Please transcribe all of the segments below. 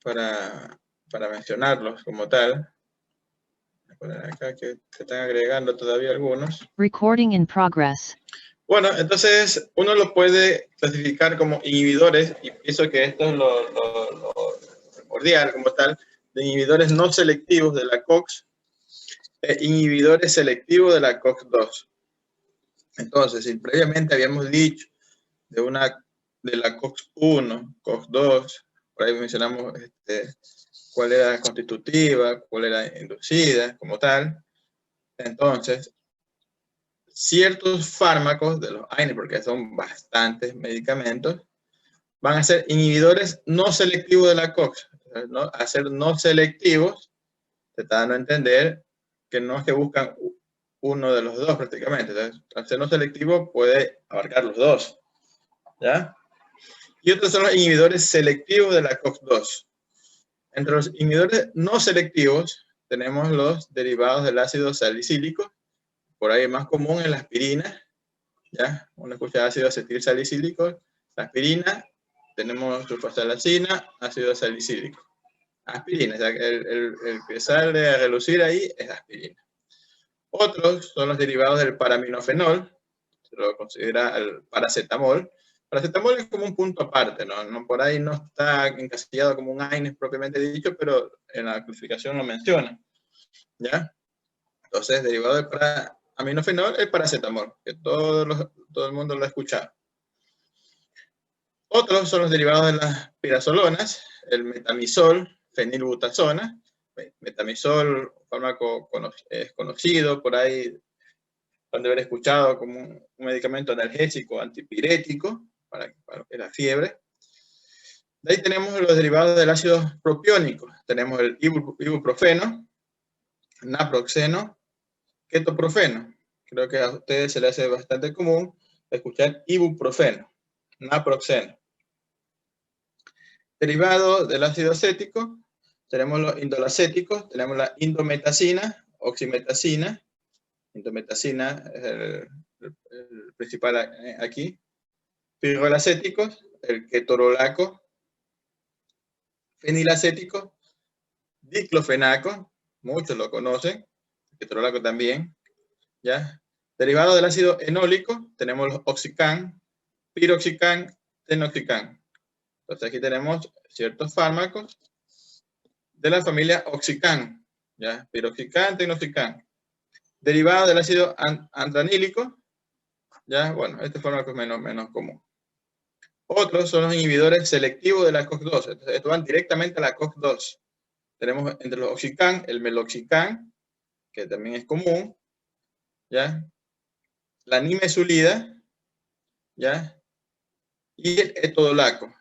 para mencionarlos como tal. Voy a poner acá que se están agregando todavía algunos. Recording in progress. Bueno, entonces uno lo puede clasificar como inhibidores, y pienso que esto es lo primordial como tal, de inhibidores no selectivos de la COX e inhibidores selectivos de la COX-2. Entonces, si previamente habíamos dicho de la COX-1, COX-2, por ahí mencionamos cuál era constitutiva, cuál era inducida como tal, entonces ciertos fármacos de los AINE, porque son bastantes medicamentos, van a ser inhibidores no selectivos de la COX. ¿No? A ser no selectivos, te está dando a entender que no es que buscan uno de los dos prácticamente. Entonces, al ser no selectivo puede abarcar los dos. ¿Ya? Y otros son los inhibidores selectivos de la COX-2. Entre los inhibidores no selectivos tenemos los derivados del ácido salicílico. Por ahí más común en la aspirina. ¿Ya? Uno escucha ácido acetil salicílico, la aspirina, tenemos sulfasalacina, ácido salicílico. Aspirina, o sea, el que sale a relucir ahí es aspirina. Otros son los derivados del paraminofenol, se lo considera el paracetamol. Paracetamol es como un punto aparte, ¿no? Por ahí no está encasillado como un AINE propiamente dicho, pero en la clasificación lo menciona. ¿Ya? Entonces, derivado del paraminofenol, el paracetamol, que todo el mundo lo ha escuchado. Otros son los derivados de las pirazolonas, el metamizol, fenilbutasona. Metamizol, fármaco es conocido, por ahí han de haber escuchado como un medicamento analgésico antipirético para la fiebre. De ahí tenemos los derivados del ácido propiónico. Tenemos el ibuprofeno, naproxeno, ketoprofeno. Creo que a ustedes se les hace bastante común escuchar ibuprofeno, naproxeno. Derivado del ácido acético, tenemos los indolacéticos, tenemos la indometacina, oximetacina. Indometacina es el principal aquí. Pirrolacéticos, el ketorolaco. Fenilacético, diclofenaco, muchos lo conocen, el ketorolaco también. ¿Ya? Derivado del ácido enólico, tenemos los oxicam, piroxicam, tenoxicam. Entonces aquí tenemos ciertos fármacos de la familia oxicam, ¿ya? Piroxicam, tenoxicam. Derivado del ácido antranílico, ¿ya? Bueno, este fármaco es menos común. Otros son los inhibidores selectivos de la COX-2. Entonces, estos van directamente a la COX-2. Tenemos entre los oxicam, el meloxicam, que también es común, ¿ya? La nimesulida, ¿ya? Y el etodolaco,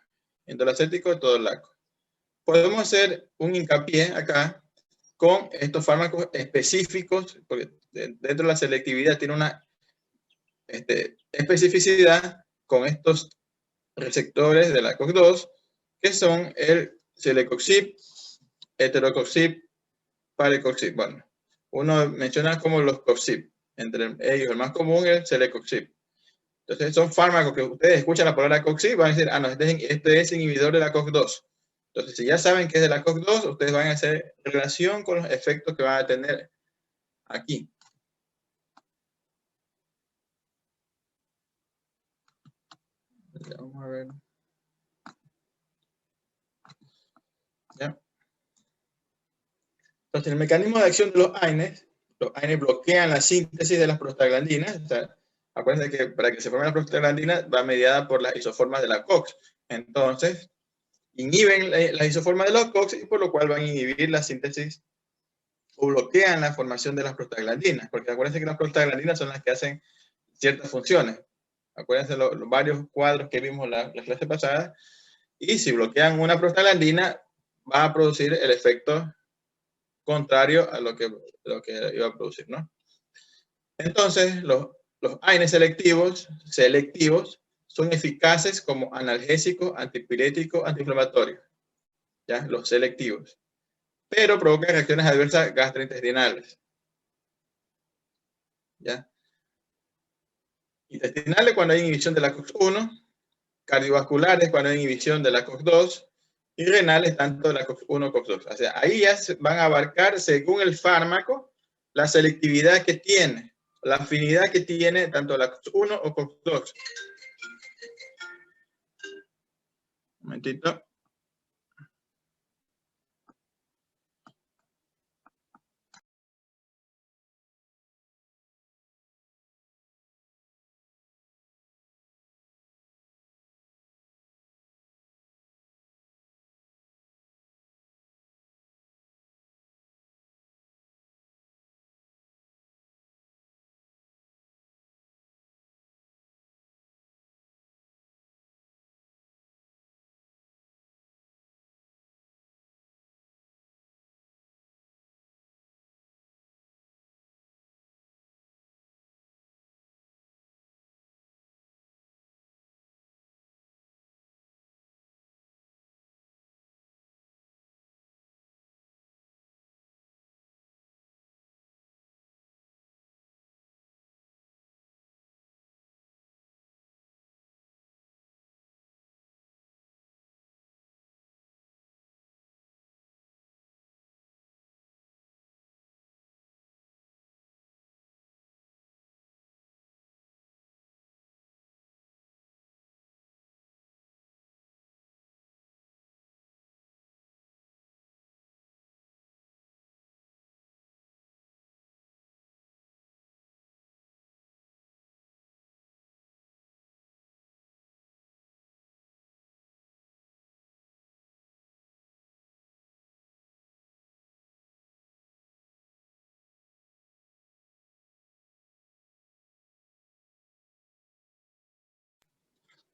indolacético etodolaco. Podemos hacer un hincapié acá con estos fármacos específicos, porque dentro de la selectividad tiene una especificidad con estos receptores de la COX-2, que son el celecoxib, heterocoxib, parecoxib. Bueno, uno menciona como los coxib. Entre ellos, el más común es el celecoxib. Entonces, son fármacos que ustedes escuchan la palabra coxib, van a decir, ah, no, este es inhibidor de la COX-2. Entonces, si ya saben que es de la COX-2, ustedes van a hacer relación con los efectos que van a tener aquí. Vamos a ver. ¿Ya? Entonces, el mecanismo de acción de los AINES bloquean la síntesis de las prostaglandinas. O sea, acuérdense que para que se forme la prostaglandina va mediada por las isoformas de la COX. Entonces, inhiben las isoformas de la COX y por lo cual van a inhibir la síntesis o bloquean la formación de las prostaglandinas. Porque acuérdense que las prostaglandinas son las que hacen ciertas funciones. Acuérdense los varios cuadros que vimos la clase pasada. Y si bloquean una prostaglandina, va a producir el efecto contrario a lo que iba a producir, ¿no? Entonces, los AINES selectivos son eficaces como analgésicos, antipiréticos, antiinflamatorios, ¿ya? Los selectivos. Pero provocan reacciones adversas gastrointestinales, ¿ya? Intestinales cuando hay inhibición de la COX-1, cardiovasculares cuando hay inhibición de la COX-2, y renales tanto de la COX-1 como COX-2. O sea, ahí ya van a abarcar, según el fármaco, la selectividad que tiene, la afinidad que tiene tanto la COX-1 o COX-2. Un momentito.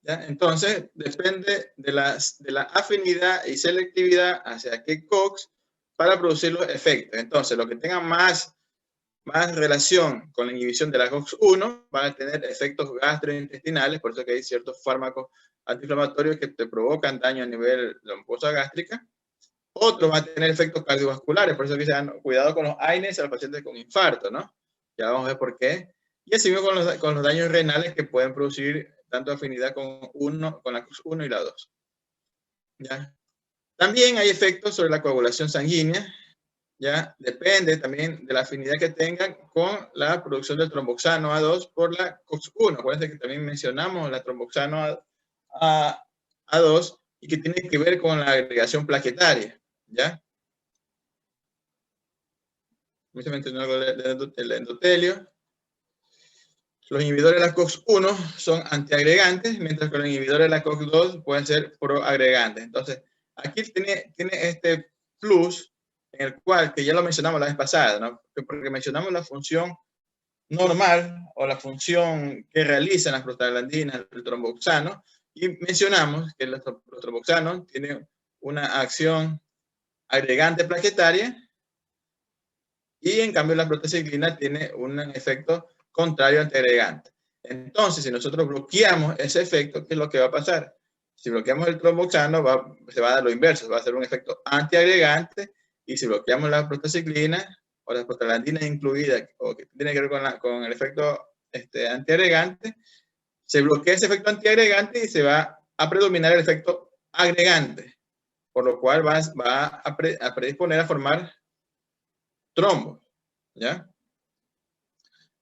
¿Ya? Entonces, depende de la afinidad y selectividad hacia qué COX para producir los efectos. Entonces, lo que tenga más relación con la inhibición de la COX-1 van a tener efectos gastrointestinales, por eso que hay ciertos fármacos antiinflamatorios que te provocan daño a nivel de la mucosa gástrica. Otros van a tener efectos cardiovasculares, por eso que dicen, cuidado con los AINES a los pacientes con infarto, ¿no? Ya vamos a ver por qué. Y así mismo con los daños renales que pueden producir tanto afinidad con la COX-1 y la 2. ¿Ya? También hay efectos sobre la coagulación sanguínea, ¿ya? Depende también de la afinidad que tengan con la producción del tromboxano A2 por la COX-1. Acuérdense que también mencionamos la tromboxano A2 y que tiene que ver con la agregación plaquetaria, ¿ya? Se mencionó algo del endotelio. Los inhibidores de la COX-1 son antiagregantes, mientras que los inhibidores de la COX-2 pueden ser proagregantes. Entonces, aquí tiene este plus en el cual, que ya lo mencionamos la vez pasada, ¿no? Porque mencionamos la función normal o la función que realizan las prostaglandinas, el tromboxano, y mencionamos que los tromboxanos tienen una acción agregante plaquetaria y en cambio la prostaciclina tiene un efecto contrario antiagregante. Entonces, si nosotros bloqueamos ese efecto, ¿qué es lo que va a pasar? Si bloqueamos el tromboxano, se va a dar lo inverso, va a ser un efecto antiagregante, y si bloqueamos la prostaciclina o las prostaglandinas incluidas, o que tiene que ver con el efecto antiagregante, se bloquea ese efecto antiagregante y se va a predominar el efecto agregante, por lo cual va a predisponer a formar trombos, ¿ya?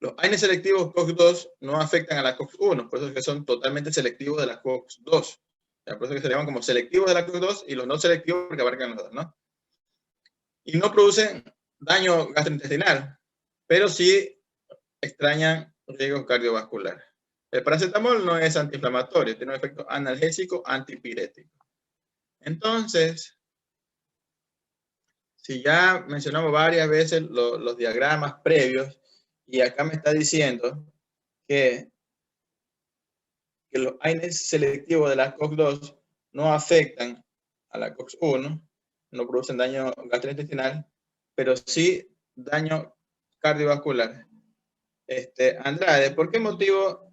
Los AINES selectivos COX-2 no afectan a la COX-1, por eso es que son totalmente selectivos de la COX-2. Por eso es que se llaman como selectivos de la COX-2 y los no selectivos porque abarcan los dos, ¿no? Y no producen daño gastrointestinal, pero sí extrañan riesgo cardiovascular. El paracetamol no es antiinflamatorio, tiene un efecto analgésico antipirético. Entonces, si ya mencionamos varias veces los diagramas previos, y acá me está diciendo que los AINES selectivos de la COX-2 no afectan a la COX-1, no producen daño gastrointestinal, pero sí daño cardiovascular. Andrade, ¿por qué motivo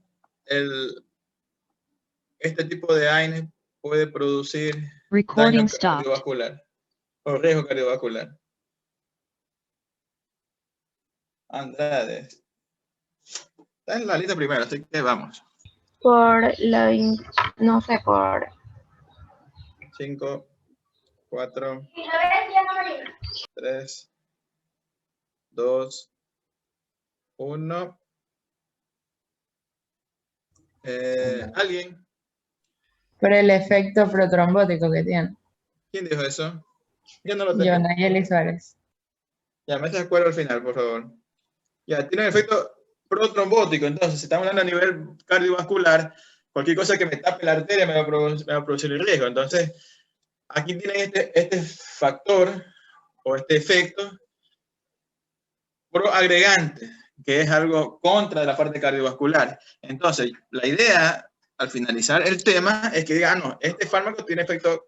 este tipo de AINES puede producir daño cardiovascular o riesgo cardiovascular? Andrade. Está en la lista primero, así que vamos. Por la, no sé, por... 5, 4, 3, 2, 1. ¿Alguien? Por el efecto protrombótico que tiene. ¿Quién dijo eso? Yo no lo tengo. Yo, Nayeli Suárez. Ya, me haces acuerdo al final, por favor. Ya, tiene un efecto protrombótico. Entonces, si estamos hablando a nivel cardiovascular, cualquier cosa que me tape la arteria me va a producir el riesgo. Entonces, aquí tienen este factor o este efecto proagregante, que es algo contra de la parte cardiovascular. Entonces, la idea al finalizar el tema es que digan, no, este fármaco tiene efecto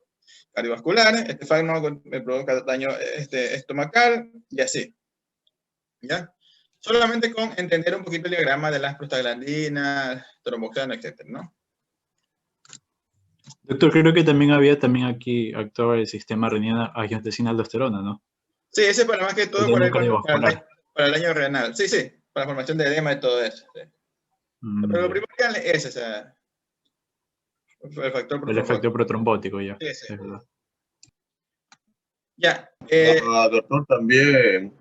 cardiovascular, este fármaco me provoca daño estomacal y así. ¿Ya? Solamente con entender un poquito el diagrama de las prostaglandinas, tromboxano, etc., ¿no? Doctor, creo que también había aquí actuaba el sistema renina-angiotensina-aldosterona, ¿no? Sí, ese para más que todo El daño para cardiovascular. el daño renal. Sí, sí, para la formación de edema y todo eso. Sí. Pero lo Ya. primordial es ese, o sea, el factor El efecto protrombótico. protrombótico, ya. Sí, sí. Es verdad. Ya. Doctor, también,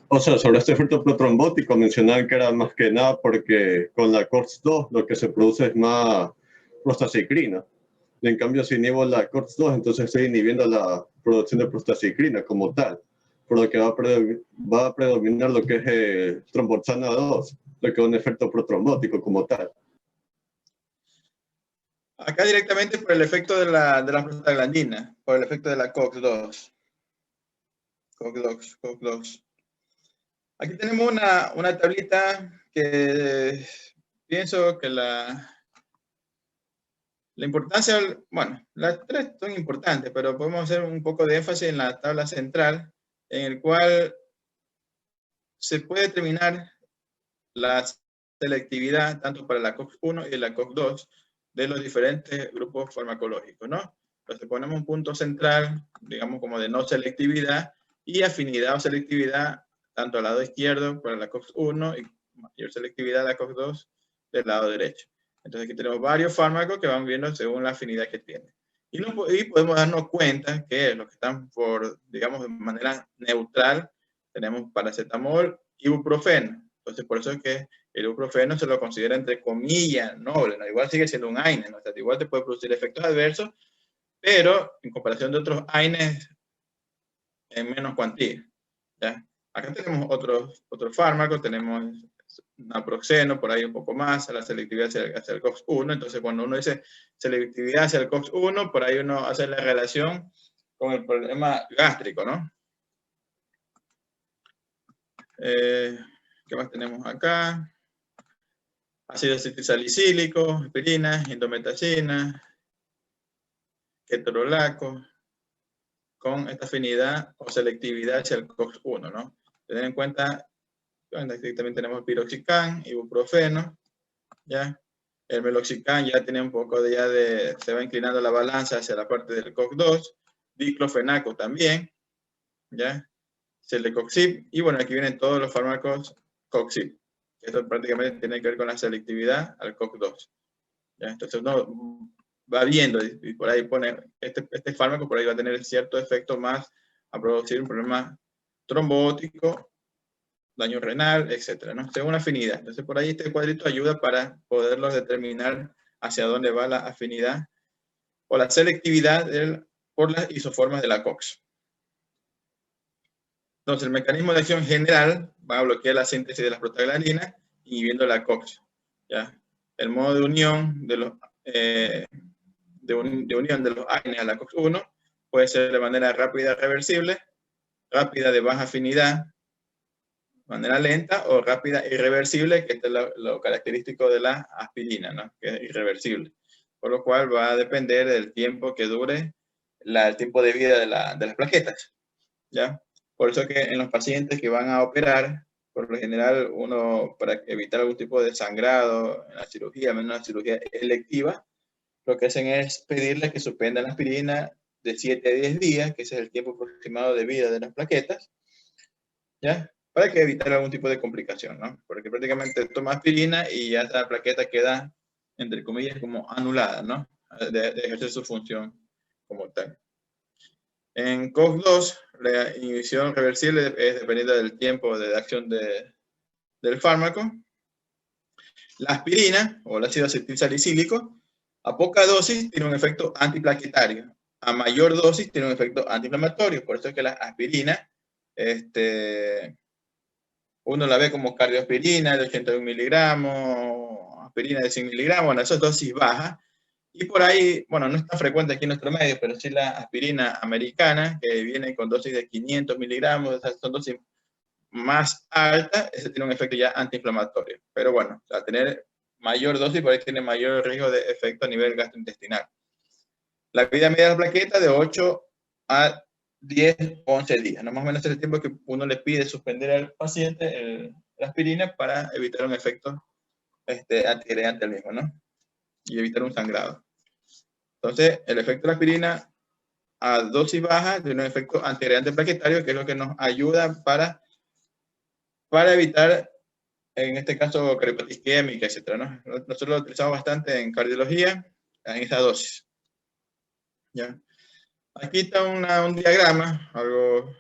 o sea, sobre este efecto protrombótico, mencionaban que era más que nada porque con la COX-2 lo que se produce es más prostacicrina. Y en cambio, si inhibo la COX-2, entonces estoy inhibiendo la producción de prostacicrina como tal, por lo que va a predominar lo que es tromboxana 2, lo que es un efecto protrombótico como tal. Acá directamente por el efecto de la prostaglandina, por el efecto de la COX-2. COX-2. Aquí tenemos una tablita que pienso que la importancia, bueno, las tres son importantes, pero podemos hacer un poco de énfasis en la tabla central, en el cual se puede determinar la selectividad tanto para la COX-1 y la COX-2 de los diferentes grupos farmacológicos, ¿no? Entonces ponemos un punto central, digamos como de no selectividad, y afinidad o selectividad tanto al lado izquierdo para la COX-1 y mayor selectividad a la COX-2 del lado derecho. Entonces aquí tenemos varios fármacos que van viendo según la afinidad que tienen. Y podemos darnos cuenta que los que están por, digamos, de manera neutral, tenemos paracetamol, ibuprofeno. Entonces por eso es que el ibuprofeno se lo considera entre comillas noble, ¿no? Igual sigue siendo un AINE, ¿no? O sea, igual te puede producir efectos adversos, pero en comparación de otros AINES en menos cuantía, ¿ya? Acá tenemos otros fármacos, tenemos naproxeno, por ahí un poco más, a la selectividad hacia el COX-1, entonces cuando uno dice selectividad hacia el COX-1, por ahí uno hace la relación con el problema gástrico, ¿no? ¿Qué más tenemos acá? Ácido acetilsalicílico, aspirina, indometacina, ketorolaco, con esta afinidad o selectividad hacia el COX-1, ¿no? Tener en cuenta, aquí también tenemos piroxicam, ibuprofeno, ¿ya? El meloxicam ya tiene un poco se va inclinando la balanza hacia la parte del COX-2, diclofenaco también, ¿ya? Celecoxib, y bueno, aquí vienen todos los fármacos COXIB. Esto prácticamente tiene que ver con la selectividad al COX-2. ¿Ya? Entonces uno va viendo y por ahí pone, este fármaco por ahí va a tener cierto efecto más a producir un problema trombótico, daño renal, etcétera, ¿no? Según afinidad. Entonces por ahí este cuadrito ayuda para poderlo determinar hacia dónde va la afinidad o la selectividad por las isoformas de la COX. Entonces, el mecanismo de acción general va a bloquear la síntesis de las prostaglandinas, inhibiendo la COX. ¿Ya? El modo de unión de los AINES a la COX-1 puede ser de manera rápida reversible, rápida de baja afinidad, de manera lenta, o rápida irreversible, que es lo característico de la aspirina, ¿no? Que es irreversible. Por lo cual va a depender del tiempo que dure el tiempo de vida de las plaquetas. ¿Ya? Por eso que en los pacientes que van a operar, por lo general, uno, para evitar algún tipo de sangrado en la cirugía, menos la cirugía electiva, lo que hacen es pedirles que suspendan la aspirina de 7 a 10 días, que ese es el tiempo aproximado de vida de las plaquetas, ¿ya? Para que evitar algún tipo de complicación, ¿no? Porque prácticamente toma aspirina y ya esa plaqueta queda, entre comillas, como anulada, ¿no? De ejercer su función como tal. En COX-2, la inhibición reversible es dependiendo del tiempo de acción del fármaco. La aspirina, o el ácido acetilsalicílico, a poca dosis tiene un efecto antiplaquetario. A mayor dosis tiene un efecto antiinflamatorio. Por eso es que la aspirina, uno la ve como cardioaspirina de 81 miligramos, aspirina de 100 miligramos, bueno, esas dosis bajas. Y por ahí, bueno, no es tan frecuente aquí en nuestro medio, pero sí la aspirina americana, que viene con dosis de 500 miligramos, esas son dosis más altas, ese tiene un efecto ya antiinflamatorio. Pero bueno, al tener mayor dosis, por ahí tiene mayor riesgo de efecto a nivel gastrointestinal. La vida media de la plaqueta de 8 a 10, 11 días, ¿no? Más o menos es el tiempo que uno le pide suspender al paciente la aspirina para evitar un efecto antiagregante al mismo, ¿no? Y evitar un sangrado. Entonces, el efecto de la aspirina a dosis baja tiene un efecto antiagregante plaquetario, que es lo que nos ayuda para evitar, en este caso, cardiopatía isquémica, etc., ¿no? Nosotros lo utilizamos bastante en cardiología, en esa dosis. ¿Ya? Aquí está un diagrama, algo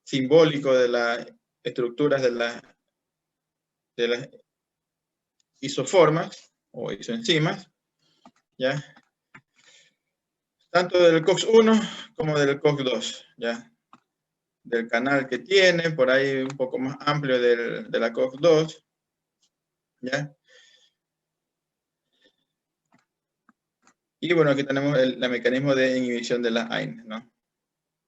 simbólico de las estructuras de las isoformas o isoenzimas, ¿ya? Tanto del COX-1 como del COX-2, ¿ya? Del canal que tiene, por ahí un poco más amplio de la COX-2, ¿ya? Y bueno, aquí tenemos el mecanismo de inhibición de las AINES, ¿no?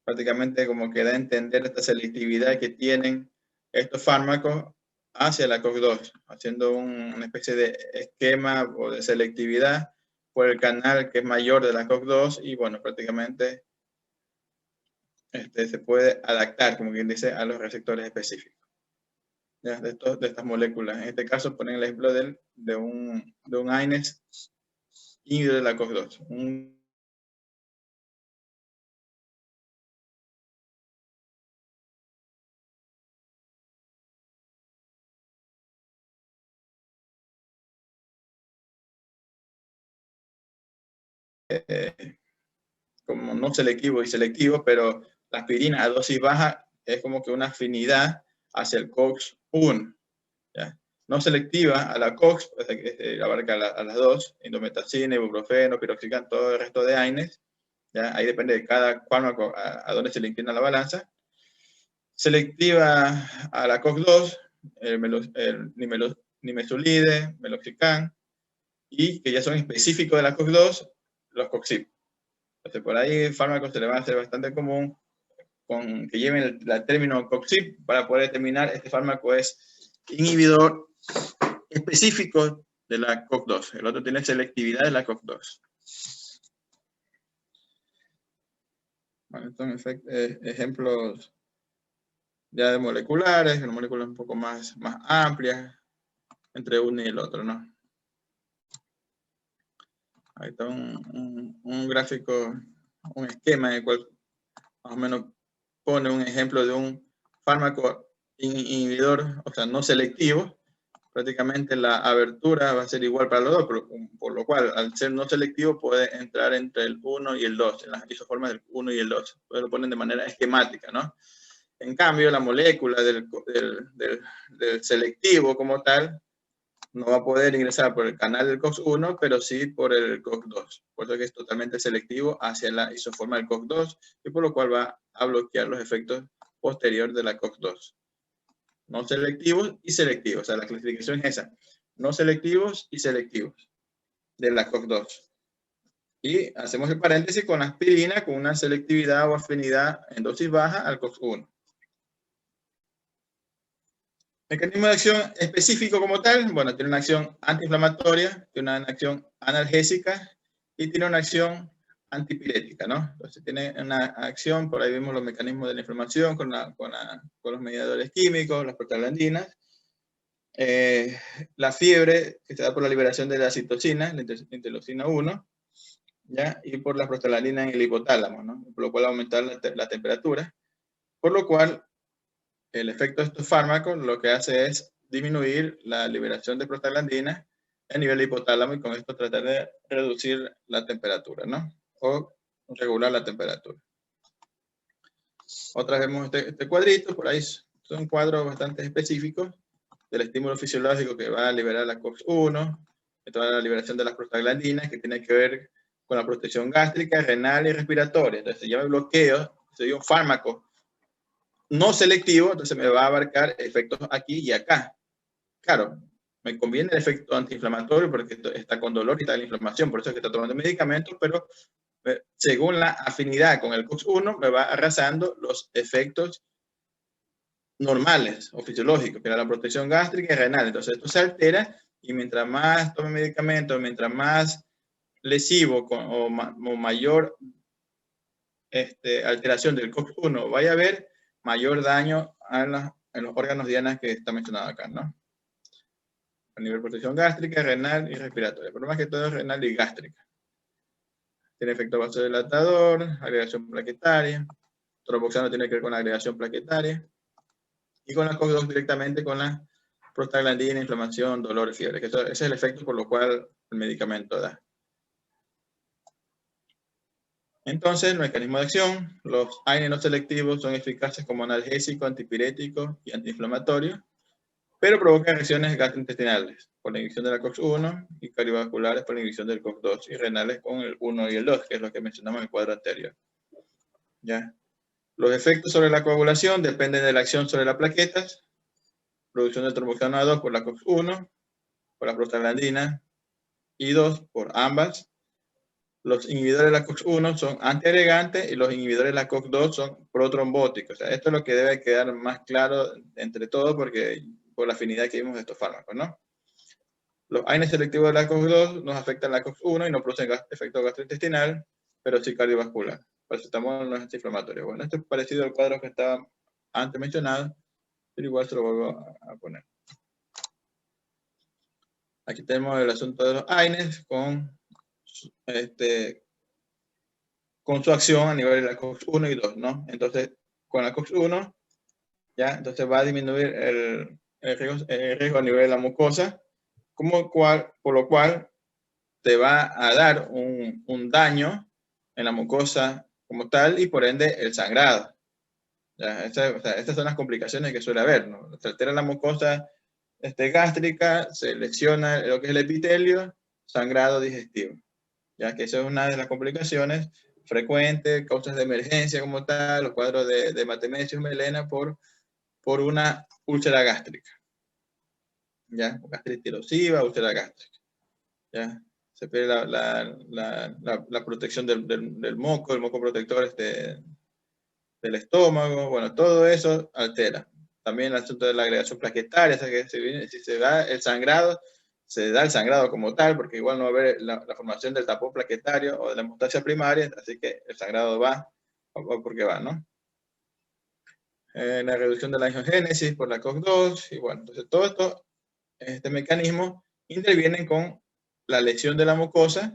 Prácticamente como que da a entender esta selectividad que tienen estos fármacos hacia la COX-2, haciendo una especie de esquema o de selectividad por el canal que es mayor de la COX-2 y bueno, prácticamente se puede adaptar, como quien dice, a los receptores específicos, ¿ya? De estas moléculas. En este caso ponen el ejemplo de un AINES inhibidor de la COX-2. Como no selectivo y selectivo, pero la aspirina a dosis baja es como que una afinidad hacia el COX-1, ¿ya? No selectiva a la COX, o sea, que abarca a las dos, indometacina, ibuprofeno, piroxicam, todo el resto de AINES, ¿ya? Ahí depende de cada fármaco a dónde se le inclina la balanza. Selectiva a la COX-2, el nimesulide, meloxicam, y que ya son específicos de la COX-2, los COXIP. Entonces, por ahí fármacos se le va a hacer bastante común que lleven el término COXIP para poder determinar este fármaco es inhibidor específico de la COX-2. El otro tiene selectividad de la COX-2. Bueno, estos son ejemplos ya de moleculares, una molécula un poco más amplia entre uno y el otro, ¿no? Ahí está un gráfico, un esquema en el cual más o menos pone un ejemplo de un fármaco inhibidor, o sea, no selectivo. Prácticamente la abertura va a ser igual para los dos, por lo cual, al ser no selectivo, puede entrar entre el 1 y el 2, en las isoformas del 1 y el 2. Entonces lo ponen de manera esquemática, ¿no? En cambio, la molécula del selectivo como tal, no va a poder ingresar por el canal del COX-1, pero sí por el COX-2. Por eso que es totalmente selectivo hacia la isoforma del COX-2 y por lo cual va a bloquear los efectos posteriores de la COX-2. No selectivos y selectivos. O sea, la clasificación es esa. No selectivos y selectivos de la COX-2. Y hacemos el paréntesis con la aspirina con una selectividad o afinidad en dosis baja al COX-1. Mecanismo de acción específico como tal, bueno, tiene una acción antiinflamatoria, tiene una acción analgésica y tiene una acción antipirética, ¿no? Entonces tiene una acción, por ahí vemos los mecanismos de la inflamación con los mediadores químicos, las prostaglandinas, la fiebre que se da por la liberación de la citocina, la interleucina 1, ¿ya? Y por la prostaglandina en el hipotálamo, ¿no? Por lo cual aumentar la temperatura, por lo cual el efecto de estos fármacos lo que hace es disminuir la liberación de prostaglandinas a nivel hipotálamo y con esto tratar de reducir la temperatura, ¿no? O regular la temperatura. Otra vez vemos este cuadrito, por ahí son cuadros bastante específicos del estímulo fisiológico que va a liberar la COX-1, toda la liberación de las prostaglandinas, que tiene que ver con la protección gástrica, renal y respiratoria. Entonces, si yo me bloqueo, si doy un fármaco no selectivo, entonces me va a abarcar efectos aquí y acá. Claro, me conviene el efecto antiinflamatorio porque está con dolor y está la inflamación, por eso es que está tomando medicamentos, pero según la afinidad con el COX-1, me va arrasando los efectos normales o fisiológicos, que era la protección gástrica y renal. Entonces esto se altera y mientras más tome medicamentos, mientras más lesivo o mayor alteración del COX-1 vaya a haber, mayor daño en los órganos dianas que está mencionado acá, ¿no? A nivel de protección gástrica, renal y respiratoria, pero más que todo es renal y gástrica. Tiene efecto vasodilatador, agregación plaquetaria. Tromboxano tiene que ver con la agregación plaquetaria. Y con la COX-2 directamente con la prostaglandina, inflamación, dolor y fiebre. Ese es el efecto por lo cual el medicamento da. Entonces, el mecanismo de acción, los AINE no selectivos son eficaces como analgésico, antipirético y antiinflamatorio, pero provocan reacciones gastrointestinales por la inhibición de la COX-1 y cardiovasculares por la inhibición del COX-2 y renales con el 1 y el 2, que es lo que mencionamos en el cuadro anterior. ¿Ya? Los efectos sobre la coagulación dependen de la acción sobre las plaquetas, producción de tromboxano A2 por la COX-1, por la prostaglandina y 2 por ambas. Los inhibidores de la COX-1 son antiagregantes y los inhibidores de la COX-2 son protrombóticos. O sea, esto es lo que debe quedar más claro entre todos porque por la afinidad que vimos de estos fármacos, ¿no? Los AINE selectivos de la COX-2 nos afectan la COX-1 y no producen efecto gastrointestinal, pero sí cardiovascular. Paracetamol no es antiinflamatorio. Bueno, esto es parecido al cuadro que estaba antes mencionado, pero igual se lo vuelvo a poner. Aquí tenemos el asunto de los AINES con su acción a nivel de la COX-1 y 2, ¿no? Entonces, con la COX-1, ya, entonces va a disminuir el riesgo a nivel de la mucosa, por lo cual te va a dar un daño en la mucosa como tal y por ende el sangrado. ¿Ya? Estas son las complicaciones que suele haber, ¿no? Se altera la mucosa gástrica, se lesiona lo que es el epitelio, sangrado digestivo. Ya que eso es una de las complicaciones frecuentes, causas de emergencia como tal, los cuadros de Matemesio y melena por una úlcera gástrica. ¿Ya? Gastritis erosiva, úlcera gástrica. ¿Ya? Se pierde la protección del moco, el moco protector del estómago, bueno, todo eso altera. También el asunto de la agregación plaquetaria, o sea que si se da el sangrado, se da el sangrado como tal, porque igual no va a haber la formación del tapón plaquetario o de la hemostasia primaria, así que el sangrado va porque va, ¿no? La reducción de la angiogénesis por la COX-2, y bueno, entonces todo esto, este mecanismo, intervienen con la lesión de la mucosa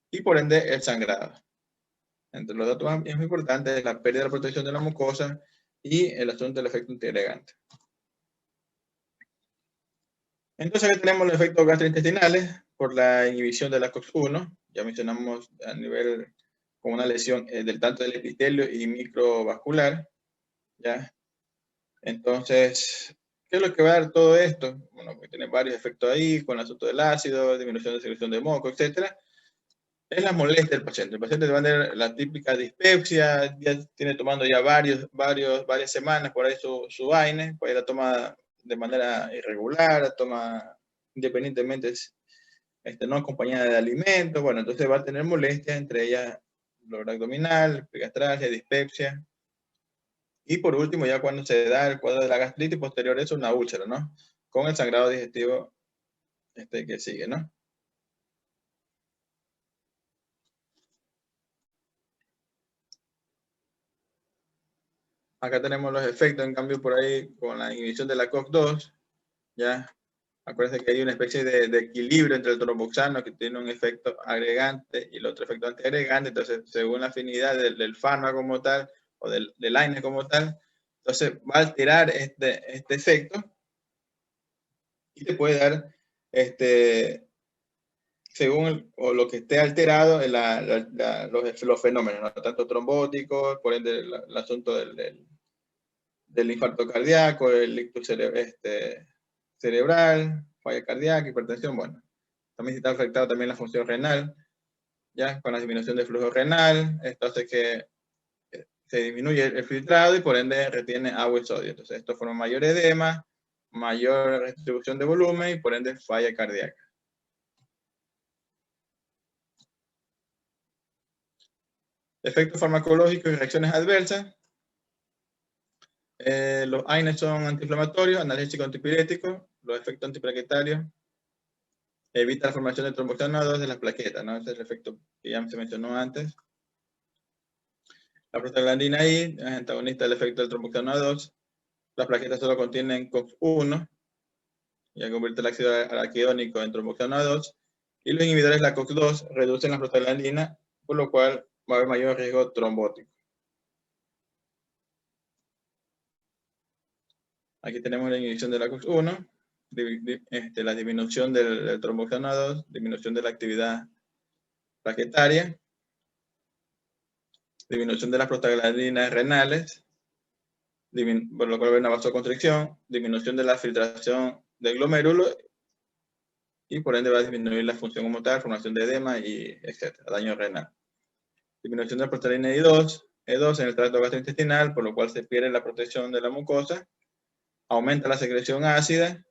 y por ende el sangrado. Entre los datos más importantes es la pérdida de la protección de la mucosa y el asunto del efecto antiagregante. Entonces aquí tenemos los efectos gastrointestinales por la inhibición de la COX-1. Ya mencionamos a nivel con una lesión tanto del epitelio y microvascular. ¿Ya? Entonces, ¿qué es lo que va a dar todo esto? Bueno, que tiene varios efectos ahí, con el asunto del ácido, disminución de secreción de moco, etc. Es la molestia del paciente. El paciente va a tener la típica dispepsia, ya tiene tomando ya varias semanas por ahí su AINE, por ahí la toma de manera irregular, la toma independientemente, no acompañada de alimentos. Bueno, entonces va a tener molestias, entre ellas dolor abdominal, epigastralgia, dispepsia. Y por último, ya cuando se da el cuadro de la gastritis, posterior a eso una úlcera, ¿no? Con el sangrado digestivo que sigue, ¿no? Acá tenemos los efectos, en cambio, por ahí con la inhibición de la COX-2, ¿ya? Acuérdense que hay una especie de equilibrio entre el tromboxano que tiene un efecto agregante y el otro efecto antiagregante. Entonces, según la afinidad del fármaco como tal o del AINE como tal, entonces va a alterar este efecto y te puede dar, según lo que esté alterado, los fenómenos, ¿no? Tanto trombóticos, por ende el asunto del del infarto cardíaco, el ictus cerebral, falla cardíaca, hipertensión, bueno. También está afectado también la función renal, ya, con la disminución del flujo renal, esto hace que se disminuye el filtrado y por ende retiene agua y sodio. Entonces esto forma mayor edema, mayor distribución de volumen y por ende falla cardíaca. Efectos farmacológicos y reacciones adversas. Los AINES son antiinflamatorios, analgésicos, antipiréticos. Los efectos antiplaquetarios. Evita la formación de tromboxano 2 de las plaquetas, ¿no? Ese es el efecto que ya se mencionó antes. La prostaglandina I es antagonista del efecto del tromboxano 2. Las plaquetas solo contienen COX-1, ya convierte el ácido araquidónico en tromboxano 2. Y los inhibidores de la COX-2 reducen la prostaglandina, por lo cual va a haber mayor riesgo trombótico. Aquí tenemos la inhibición de la COX-1, la disminución del tromboxano 2, disminución de la actividad plaquetaria, disminución de las prostaglandinas renales, por lo cual hay una vasoconstricción, disminución de la filtración del glomérulo y por ende va a disminuir la función como tal, formación de edema y etcétera, daño renal. Disminución de la proteína E2 en el tracto gastrointestinal, por lo cual se pierde la protección de la mucosa, aumenta la secreción ácida,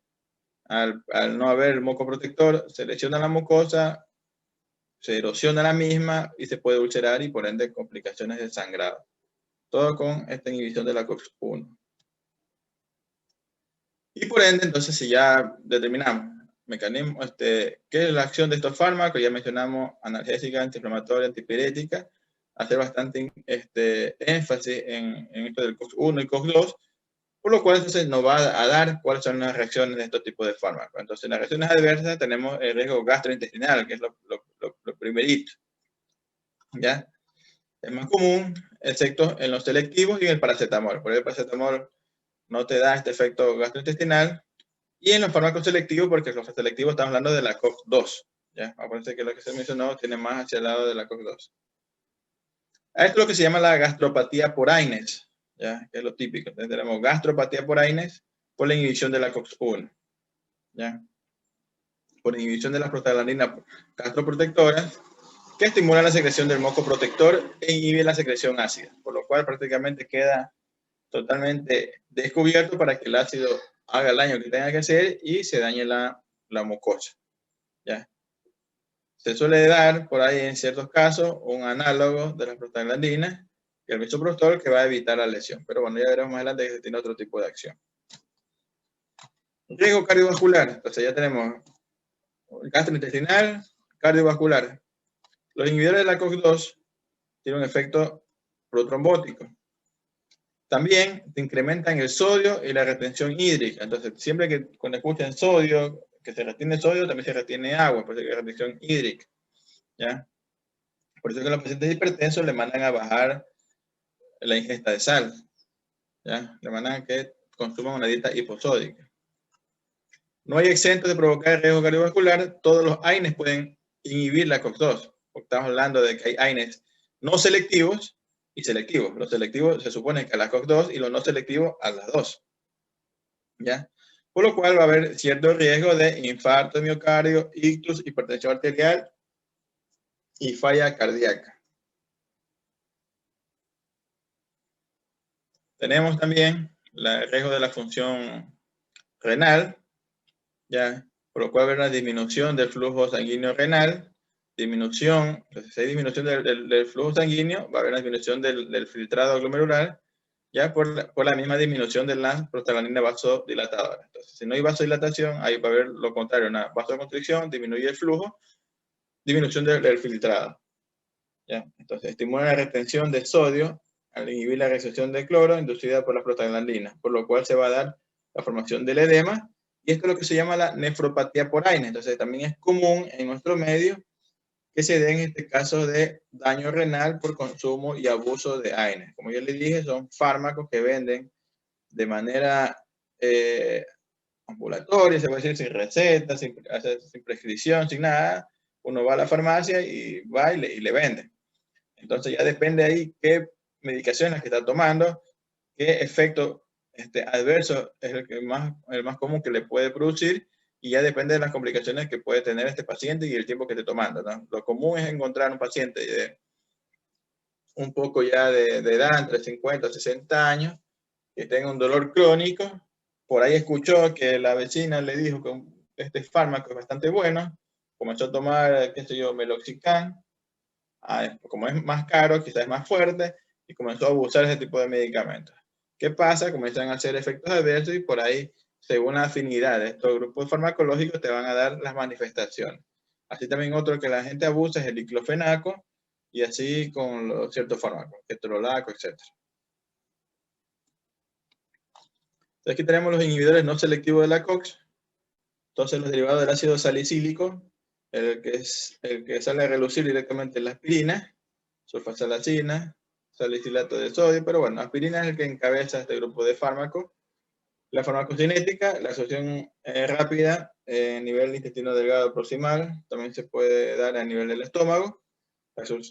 al no haber moco protector, se lesiona la mucosa, se erosiona la misma y se puede ulcerar y por ende complicaciones de sangrado. Todo con esta inhibición de la COX-1. Y por ende, entonces, si ya determinamos mecanismo, qué es la acción de estos fármacos, ya mencionamos analgésica, antiinflamatoria, antipirética, hacer bastante énfasis en esto del COX-1 y COX-2, por lo cual entonces nos va a dar cuáles son las reacciones de estos tipos de fármacos. Entonces, en las reacciones adversas tenemos el riesgo gastrointestinal, que es lo primerito. ¿Ya? Es más común, excepto en los selectivos y en el paracetamol. Por el paracetamol no te da este efecto gastrointestinal. Y en los fármacos selectivos, porque los selectivos estamos hablando de la COX-2. ¿Ya? Acuérdense que lo que se mencionó tiene más hacia el lado de la COX-2. A esto es lo que se llama la gastropatía por AINES, ¿ya? Que es lo típico. Entonces tenemos gastropatía por AINES por la inhibición de la COX-1. ¿Ya? Por inhibición de las prostaglandinas gastroprotectoras, que estimulan la secreción del moco protector e inhiben la secreción ácida, por lo cual prácticamente queda totalmente descubierto para que el ácido haga el daño que tenga que hacer y se dañe la mucosa. ¿Ya? Se suele dar por ahí en ciertos casos un análogo de las prostaglandinas, que es el misoprostol, que va a evitar la lesión. Pero bueno, ya veremos más adelante que tiene otro tipo de acción. Riesgo cardiovascular. Entonces ya tenemos gastrointestinal, cardiovascular. Los inhibidores de la COX-2 tienen un efecto protrombótico. También te incrementan el sodio y la retención hídrica. Entonces, siempre que cuando escuchen sodio, que se retiene sodio, también se retiene agua, por eso hay retención hídrica. ¿Ya? Por eso que los pacientes hipertensos le mandan a bajar la ingesta de sal. ¿Ya? Le mandan a que consuman una dieta hiposódica. No hay exentos de provocar riesgo cardiovascular. Todos los AINES pueden inhibir la COX-2. Porque estamos hablando de que hay AINES no selectivos y selectivos. Los selectivos se supone que a la COX-2 y los no selectivos a las 2. ¿Ya? Por lo cual va a haber cierto riesgo de infarto de miocardio, ictus, hipertensión arterial y falla cardíaca. Tenemos también el riesgo de la función renal, ¿ya? Por lo cual va a haber una disminución del flujo sanguíneo renal, disminución, entonces si hay disminución del flujo sanguíneo, va a haber una disminución del filtrado glomerular, ya por la misma disminución de la prostaglandina vasodilatadora. Entonces, si no hay vasodilatación, ahí va a haber lo contrario, una vasoconstricción, disminuye el flujo, disminución del filtrado. ¿Ya? Entonces, estimula la retención de sodio al inhibir la recepción de cloro inducida por la prostaglandina, por lo cual se va a dar la formación del edema, y esto es lo que se llama la nefropatía por AINES. Entonces, también es común en nuestro medio que se den en este caso de daño renal por consumo y abuso de AINES. Como yo les dije, son fármacos que venden de manera ambulatoria, se puede decir sin receta, sin prescripción, sin nada. Uno va a la farmacia y va y le vende. Entonces ya depende ahí qué medicaciones que está tomando, qué efecto adverso es el más común que le puede producir, y ya depende de las complicaciones que puede tener este paciente y el tiempo que esté tomando, ¿no? Lo común es encontrar un paciente de un poco ya de edad, entre 50 y 60 años, que tenga un dolor crónico. Por ahí escuchó que la vecina le dijo que este fármaco es bastante bueno, comenzó a tomar, qué sé yo, meloxicam, como es más caro, quizás es más fuerte, y comenzó a abusar de ese tipo de medicamentos. ¿Qué pasa? Comienzan a hacer efectos adversos y por ahí, según la afinidad de estos grupos farmacológicos, te van a dar las manifestaciones. Así también otro que la gente abusa es el diclofenaco, y así con los ciertos fármacos, ketorolaco, etc. Entonces aquí tenemos los inhibidores no selectivos de la COX. Entonces los derivados del ácido salicílico, el que sale a relucir directamente en la aspirina, sulfasalacina, salicilato de sodio, pero bueno, aspirina es el que encabeza este grupo de fármacos. La farmacocinética, la absorción rápida a nivel intestino delgado proximal, también se puede dar a nivel del estómago.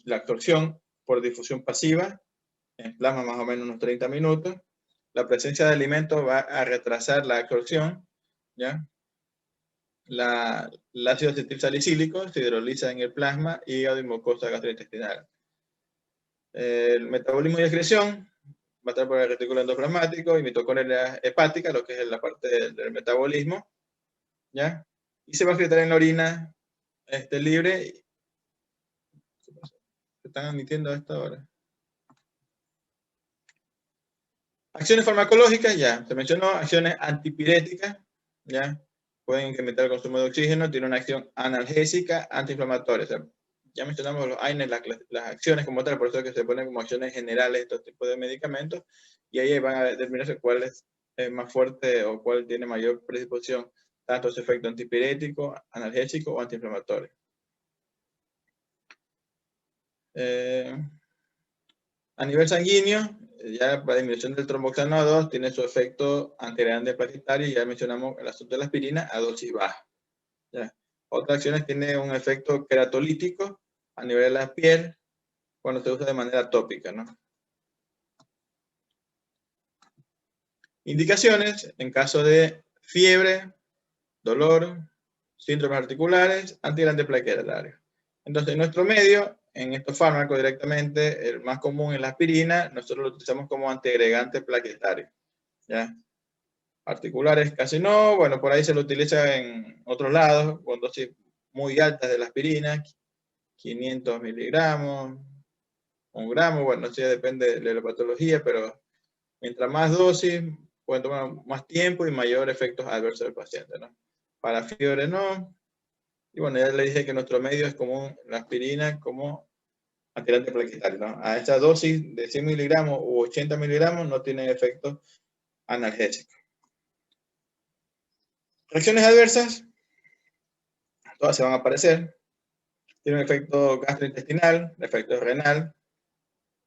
La absorción por difusión pasiva, en plasma más o menos unos 30 minutos. La presencia de alimentos va a retrasar la absorción, ¿ya? El ácido acetilsalicílico se hidroliza en el plasma, hígado y mucosa gastrointestinal. El metabolismo y excreción va a estar por el retículo endoplasmático y mitocondria hepática, lo que es la parte del metabolismo, ¿ya? Y se va a excretar en la orina libre. Se están admitiendo a esta hora. Acciones farmacológicas, ya. Se mencionó acciones antipiréticas, ya. Pueden incrementar el consumo de oxígeno, tiene una acción analgésica, antiinflamatoria. O sea, ya mencionamos los AINES, las acciones como tal, por eso es que se ponen como acciones generales estos tipos de medicamentos, y ahí van a determinarse cuál es más fuerte o cuál tiene mayor predisposición, tanto su efecto antipirético, analgésico o antiinflamatorio. A nivel sanguíneo, ya para disminución del tromboxano a 2 tiene su efecto antiagregante plaquetario, y ya mencionamos el asunto de la aspirina a dosis baja. ¿Ya? Otras acciones tiene un efecto queratolítico a nivel de la piel cuando se usa de manera tópica, ¿no? Indicaciones en caso de fiebre, dolor, síndromes articulares, antiagregante plaquetario. Entonces, en nuestro medio, en estos fármacos directamente, el más común es la aspirina, nosotros lo utilizamos como antiagregante plaquetario, ¿ya? Articulares casi no, bueno, por ahí se lo utiliza en otros lados, con dosis muy altas de la aspirina, 500 miligramos, 1 gramo, bueno, eso ya depende de la patología, pero mientras más dosis, pueden tomar más tiempo y mayor efectos adversos del paciente, ¿no? Para fiebre no. Y bueno, ya le dije que nuestro medio es común la aspirina como antiagregante plaquetario, ¿no? A esta dosis de 100 miligramos u 80 miligramos no tienen efecto analgésico. Reacciones adversas, todas se van a aparecer. Tiene un efecto gastrointestinal, efecto renal.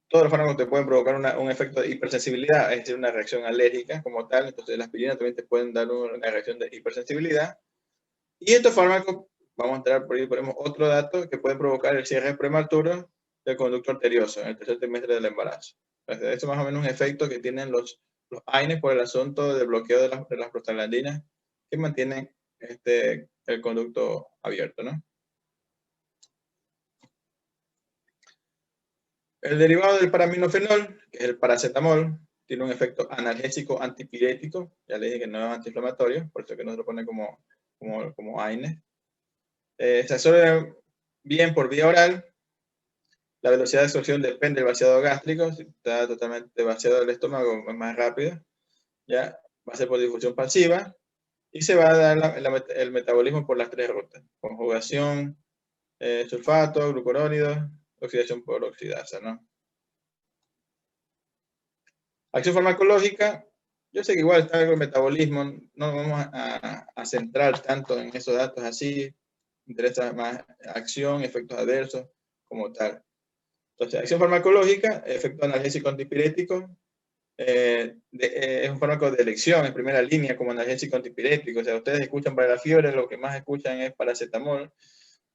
Todos los fármacos te pueden provocar un efecto de hipersensibilidad, es decir, una reacción alérgica como tal. Entonces, la aspirina también te pueden dar una reacción de hipersensibilidad. Y estos fármacos, vamos a entrar por ahí, ponemos otro dato, que puede provocar el cierre prematuro del conducto arterioso en el tercer trimestre del embarazo. Entonces, eso es más o menos un efecto que tienen los AINES por el asunto del bloqueo de las prostaglandinas que mantienen el conducto abierto, ¿no? El derivado del paraminofenol, que es el paracetamol, tiene un efecto analgésico antipirético. Ya le dije que no es antiinflamatorio, por eso que nos lo pone como AINES. Se absorbe bien por vía oral. La velocidad de absorción depende del vaciado gástrico. Si está totalmente vaciado el estómago, es más rápido. ¿Ya? Va a ser por difusión pasiva. Y se va a dar el metabolismo por las 3 rutas. Conjugación, sulfato, glucurónidos, oxidación por oxidasa, ¿no? Acción farmacológica, yo sé que igual está el metabolismo, no vamos a centrar tanto en esos datos así, interesa más acción, efectos adversos, como tal. Entonces, acción farmacológica, efecto analgésico antipirético, es un fármaco de elección en primera línea como analgésico antipirético. O sea, ustedes escuchan para la fiebre, lo que más escuchan es paracetamol.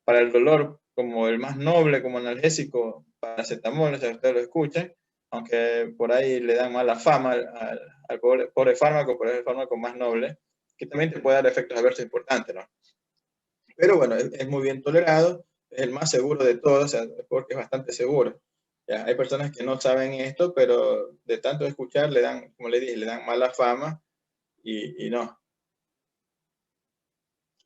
Para el dolor, como el más noble como analgésico, paracetamol, o sea, ustedes lo escuchan, aunque por ahí le dan mala fama al pobre fármaco, por el fármaco más noble, que también te puede dar efectos adversos importantes, ¿no? Pero bueno, es muy bien tolerado, es el más seguro de todos, o sea, porque es bastante seguro. Ya, hay personas que no saben esto, pero de tanto escuchar le dan, como le dije, le dan mala fama y no.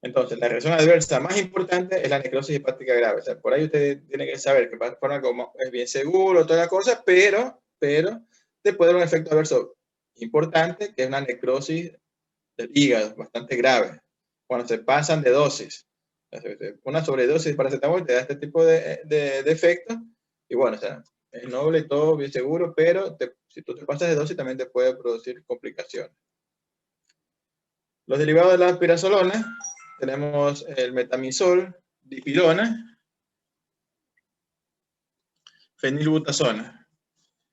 Entonces, la reacción adversa más importante es la necrosis hepática grave. O sea, por ahí usted tiene que saber que el fármaco es bien seguro, toda la cosa, pero te puede dar un efecto adverso importante, que es una necrosis del hígado, bastante grave, cuando se pasan de dosis. Una sobredosis de paracetamol te da este tipo de efectos, y bueno, o sea, es noble y todo, bien seguro, pero si tú te pasas de dosis también te puede producir complicaciones. Los derivados de la aspirasolona, tenemos el metamizol, dipirona, fenilbutasona.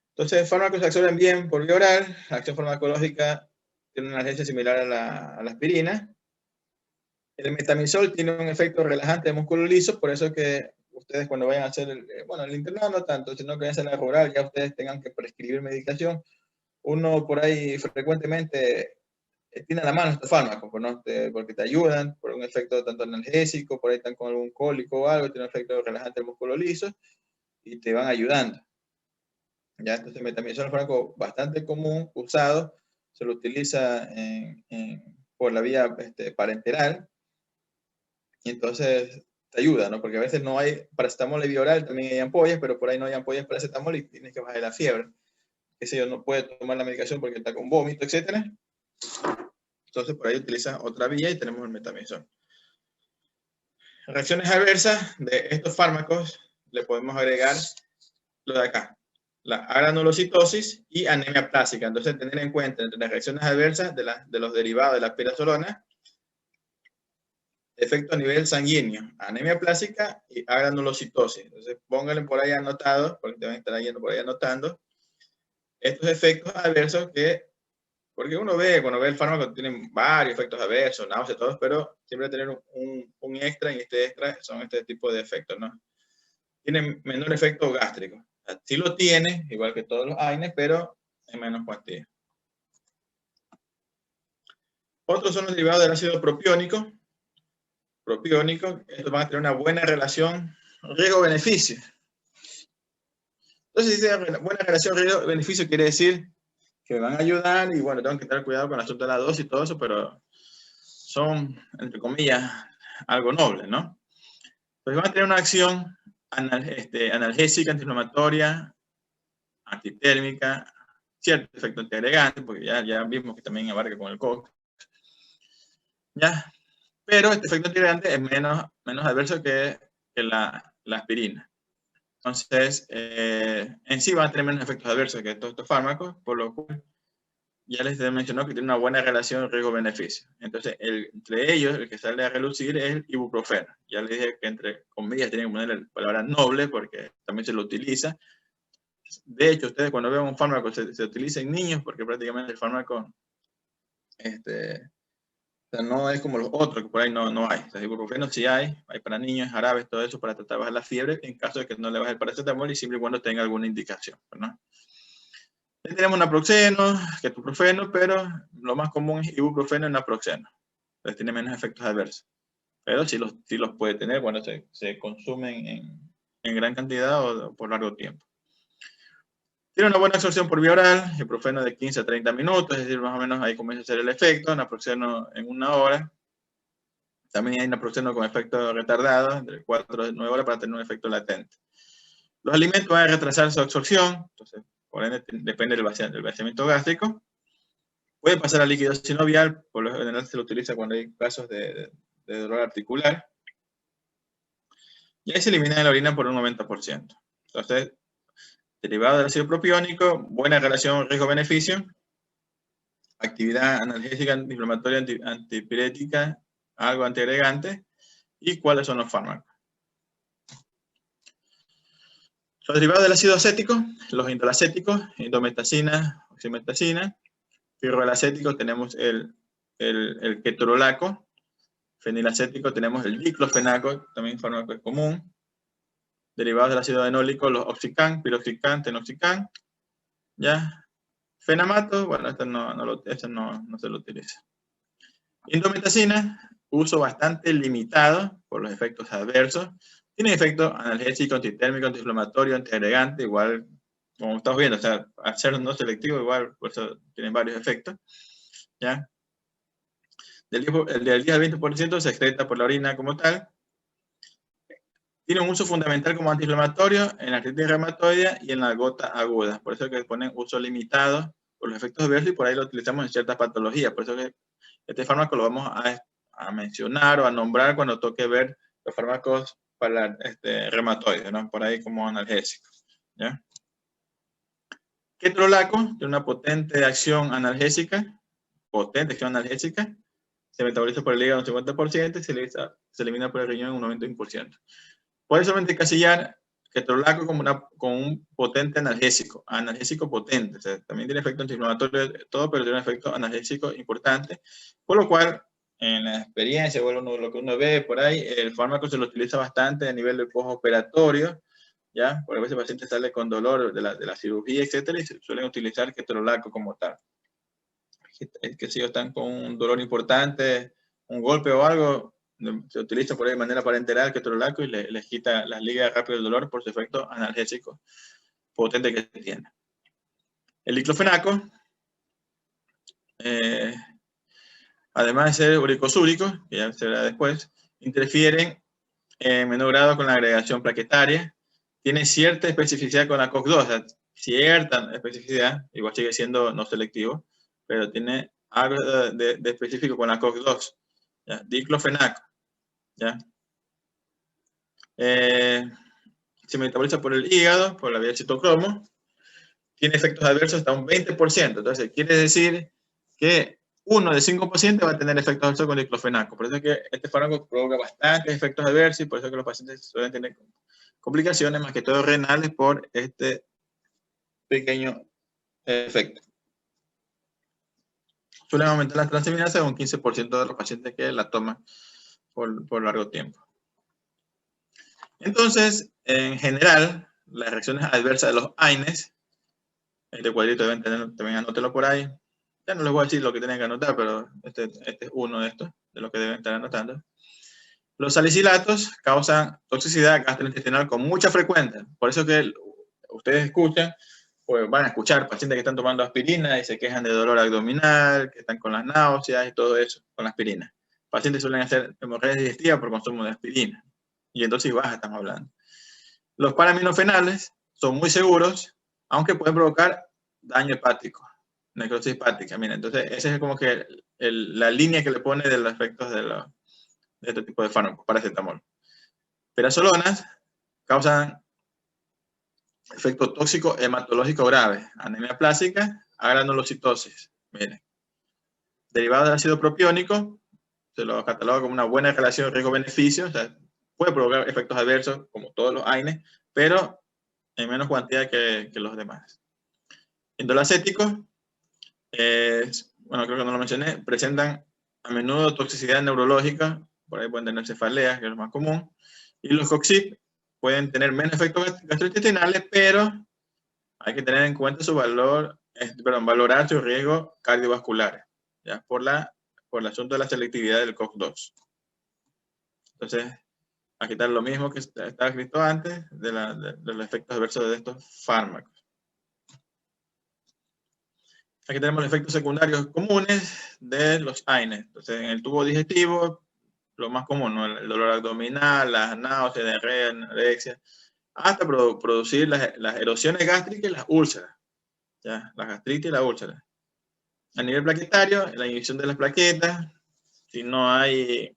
Entonces, fármacos se absorben bien por vía oral, la acción farmacológica tiene una analgesia similar a la aspirina. El metamizol tiene un efecto relajante de músculo liso, por eso que ustedes cuando vayan a hacer, el internado no tanto, sino que vayan a hacer la rural, ya ustedes tengan que prescribir medicación. Uno por ahí frecuentemente tiene a la mano estos fármacos, ¿no? Porque te ayudan por un efecto tanto analgésico, por ahí están con algún cólico o algo, tiene un efecto relajante del músculo liso y te van ayudando. Ya, entonces metamizol es un fármaco bastante común, usado, se lo utiliza por la vía parenteral y entonces te ayuda, ¿no? Porque a veces no hay paracetamol de vía oral, también hay ampollas, pero por ahí no hay ampollas de paracetamol y tienes que bajar la fiebre. Que si yo no puede tomar la medicación porque está con vómito, etcétera. Entonces, por ahí utiliza otra vía y tenemos el metamizol. Reacciones adversas de estos fármacos, le podemos agregar lo de acá, la agranulocitosis y anemia plástica. Entonces, tener en cuenta entre las reacciones adversas de los derivados de la aspirasolona, efecto a nivel sanguíneo, anemia plástica y agranulocitosis. Entonces, pónganle por ahí anotado, porque te van a estar yendo por ahí anotando, estos efectos adversos porque uno ve, cuando ve el fármaco, tienen varios efectos adversos, náuseas, todos, pero siempre tener un extra, y este extra son este tipo de efectos, ¿no? Tienen menor efecto gástrico. O sea, sí lo tiene, igual que todos los AINES, pero en menos cuantía. Otros son los derivados del ácido propiónico. Estos van a tener una buena relación riesgo-beneficio. Entonces, si dice buena relación riesgo-beneficio, quiere decir que me van a ayudar y bueno, tengo que tener cuidado con el asunto de la dosis y todo eso, pero son, entre comillas, algo noble, ¿no? Pues van a tener una acción analgésica, antiinflamatoria, antitérmica, cierto efecto antiagregante, porque ya vimos que también abarca con el COX. ¿Ya? Pero este efecto antiagregante es menos adverso que la aspirina. Entonces, en sí van a tener menos efectos adversos que todos estos fármacos, por lo cual ya les mencionó que tiene una buena relación riesgo-beneficio. Entonces, entre ellos, el que sale a relucir es el ibuprofeno. Ya les dije que entre comillas tienen que poner la palabra noble porque también se lo utiliza. De hecho, ustedes cuando vean un fármaco se utiliza en niños porque prácticamente el fármaco o sea, no es como los otros, que por ahí no hay. O sea, ibuprofeno sí hay para niños, jarabes, todo eso para tratar de bajar la fiebre en caso de que no le baje el paracetamol y siempre y cuando tenga alguna indicación, ¿no? Tenemos naproxeno, ketoprofeno, pero lo más común es ibuprofeno y naproxeno. Entonces tiene menos efectos adversos. Pero sí los puede tener cuando se consumen en gran cantidad o por largo tiempo. Tiene una buena absorción por vía oral, ibuprofeno de 15 a 30 minutos, es decir, más o menos ahí comienza a hacer el efecto, naproxeno en 1 hora. También hay naproxeno con efecto retardado, entre 4 a 9 horas para tener un efecto latente. Los alimentos van a retrasar su absorción, entonces, por ende, depende del vaciamiento gástrico. Puede pasar a líquido sinovial, por lo general se lo utiliza cuando hay casos de dolor articular. Y ahí se elimina de la orina por un 90%. Entonces, derivado del ácido propiónico, buena relación riesgo-beneficio, actividad analgésica, antiinflamatoria, antipirética, algo antiagregante, y cuáles son los fármacos. Los derivados del ácido acético, los indolacéticos, indometacina, oximetacina. Fibroelacético tenemos el ketorolaco. Fenilacético tenemos el diclofenaco, también fármaco común. Derivados del ácido enólico, los oxicam, piroxicam, tenoxicam. ¿Ya? Fenamato, bueno, este no se lo utiliza. Indometacina, uso bastante limitado por los efectos adversos. Tiene efecto analgésico, antitérmico, antiinflamatorio, antiagregante, igual, como estamos viendo, o sea, al ser no selectivo, igual, por eso tienen varios efectos, ¿ya? El del 10 al 20% se excreta por la orina como tal. Tiene un uso fundamental como antiinflamatorio en la artritis reumatoide y en la gota aguda. Por eso es que ponen uso limitado por los efectos adversos y por ahí lo utilizamos en ciertas patologías. Por eso es que este fármaco lo vamos a mencionar o a nombrar cuando toque ver los fármacos para reumatoides, ¿no? Por ahí como analgésicos, ¿ya? Ketorolaco tiene una potente acción analgésica, se metaboliza por el hígado un 50% y se elimina por el riñón un 91%. Puede solamente encasillar ketorolaco como un potente analgésico potente, o sea, también tiene efecto antiinflamatorio, todo, pero tiene un efecto analgésico importante, por lo cual, en la experiencia, bueno, lo que uno ve por ahí, el fármaco se lo utiliza bastante a nivel de postoperatorio, ¿ya? Por a veces el paciente sale con dolor de la cirugía, etcétera, y se suelen utilizar ketorolaco como tal. Que si están con un dolor importante, un golpe o algo, se utiliza por ahí de manera parenteral ketorolaco y les quita las ligas rápido del dolor por su efecto analgésico potente que tiene. El diclofenaco, además de ser uricosúrico, que ya se verá después, interfieren en menor grado con la agregación plaquetaria, tiene cierta especificidad con la COX-2, o sea, cierta especificidad, igual sigue siendo no selectivo, pero tiene algo de específico con la COX-2, ¿ya? Diclofenaco, ¿ya? Se metaboliza por el hígado, por la vía citocromo, tiene efectos adversos hasta un 20%, entonces quiere decir que 1 de 5 pacientes va a tener efectos adversos con diclofenaco, por eso es que este fármaco provoca bastantes efectos adversos y por eso es que los pacientes suelen tener complicaciones, más que todo renales, por este pequeño efecto. Suelen aumentar las transaminasas en un 15% de los pacientes que la toman por largo tiempo. Entonces, en general, las reacciones adversas de los AINES, este cuadrito deben tener, también anótelo por ahí. Ya no les voy a decir lo que tienen que anotar, pero este es uno de estos, de los que deben estar anotando. Los salicilatos causan toxicidad gastrointestinal con mucha frecuencia. Por eso que ustedes escuchan, pues van a escuchar pacientes que están tomando aspirina y se quejan de dolor abdominal, que están con las náuseas y todo eso, con la aspirina. Pacientes suelen hacer hemorragia digestiva por consumo de aspirina. Y en dosis baja estamos hablando. Los paraminofenales son muy seguros, aunque pueden provocar daño hepático, necrosis hepática. Mira, entonces esa es como que la línea que le pone de los efectos de este tipo de fármacos, paracetamol. Perazolonas causan efecto tóxico hematológico grave, anemia plástica, agranulocitosis. Miren, derivado del ácido propiónico, se lo cataloga como una buena relación riesgo-beneficio, o sea, puede provocar efectos adversos como todos los AINES, pero en menos cantidad que los demás. Indolacéticos, bueno, creo que no lo mencioné, presentan a menudo toxicidad neurológica, por ahí pueden tener cefaleas, que es lo más común, y los COXIP pueden tener menos efectos gastrointestinales, pero hay que tener en cuenta su valor, valorar su riesgo cardiovascular, ¿ya? Por el asunto de la selectividad del COX-2. Entonces, aquí está lo mismo que estaba escrito antes de los efectos adversos de estos fármacos. Aquí tenemos los efectos secundarios comunes de los AINES. Entonces, en el tubo digestivo, lo más común, ¿no? El dolor abdominal, las náuseas, diarrea, anorexia, hasta producir las erosiones gástricas y las úlceras, ¿ya? La gastritis y la úlcera. A nivel plaquetario, la inhibición de las plaquetas, si no hay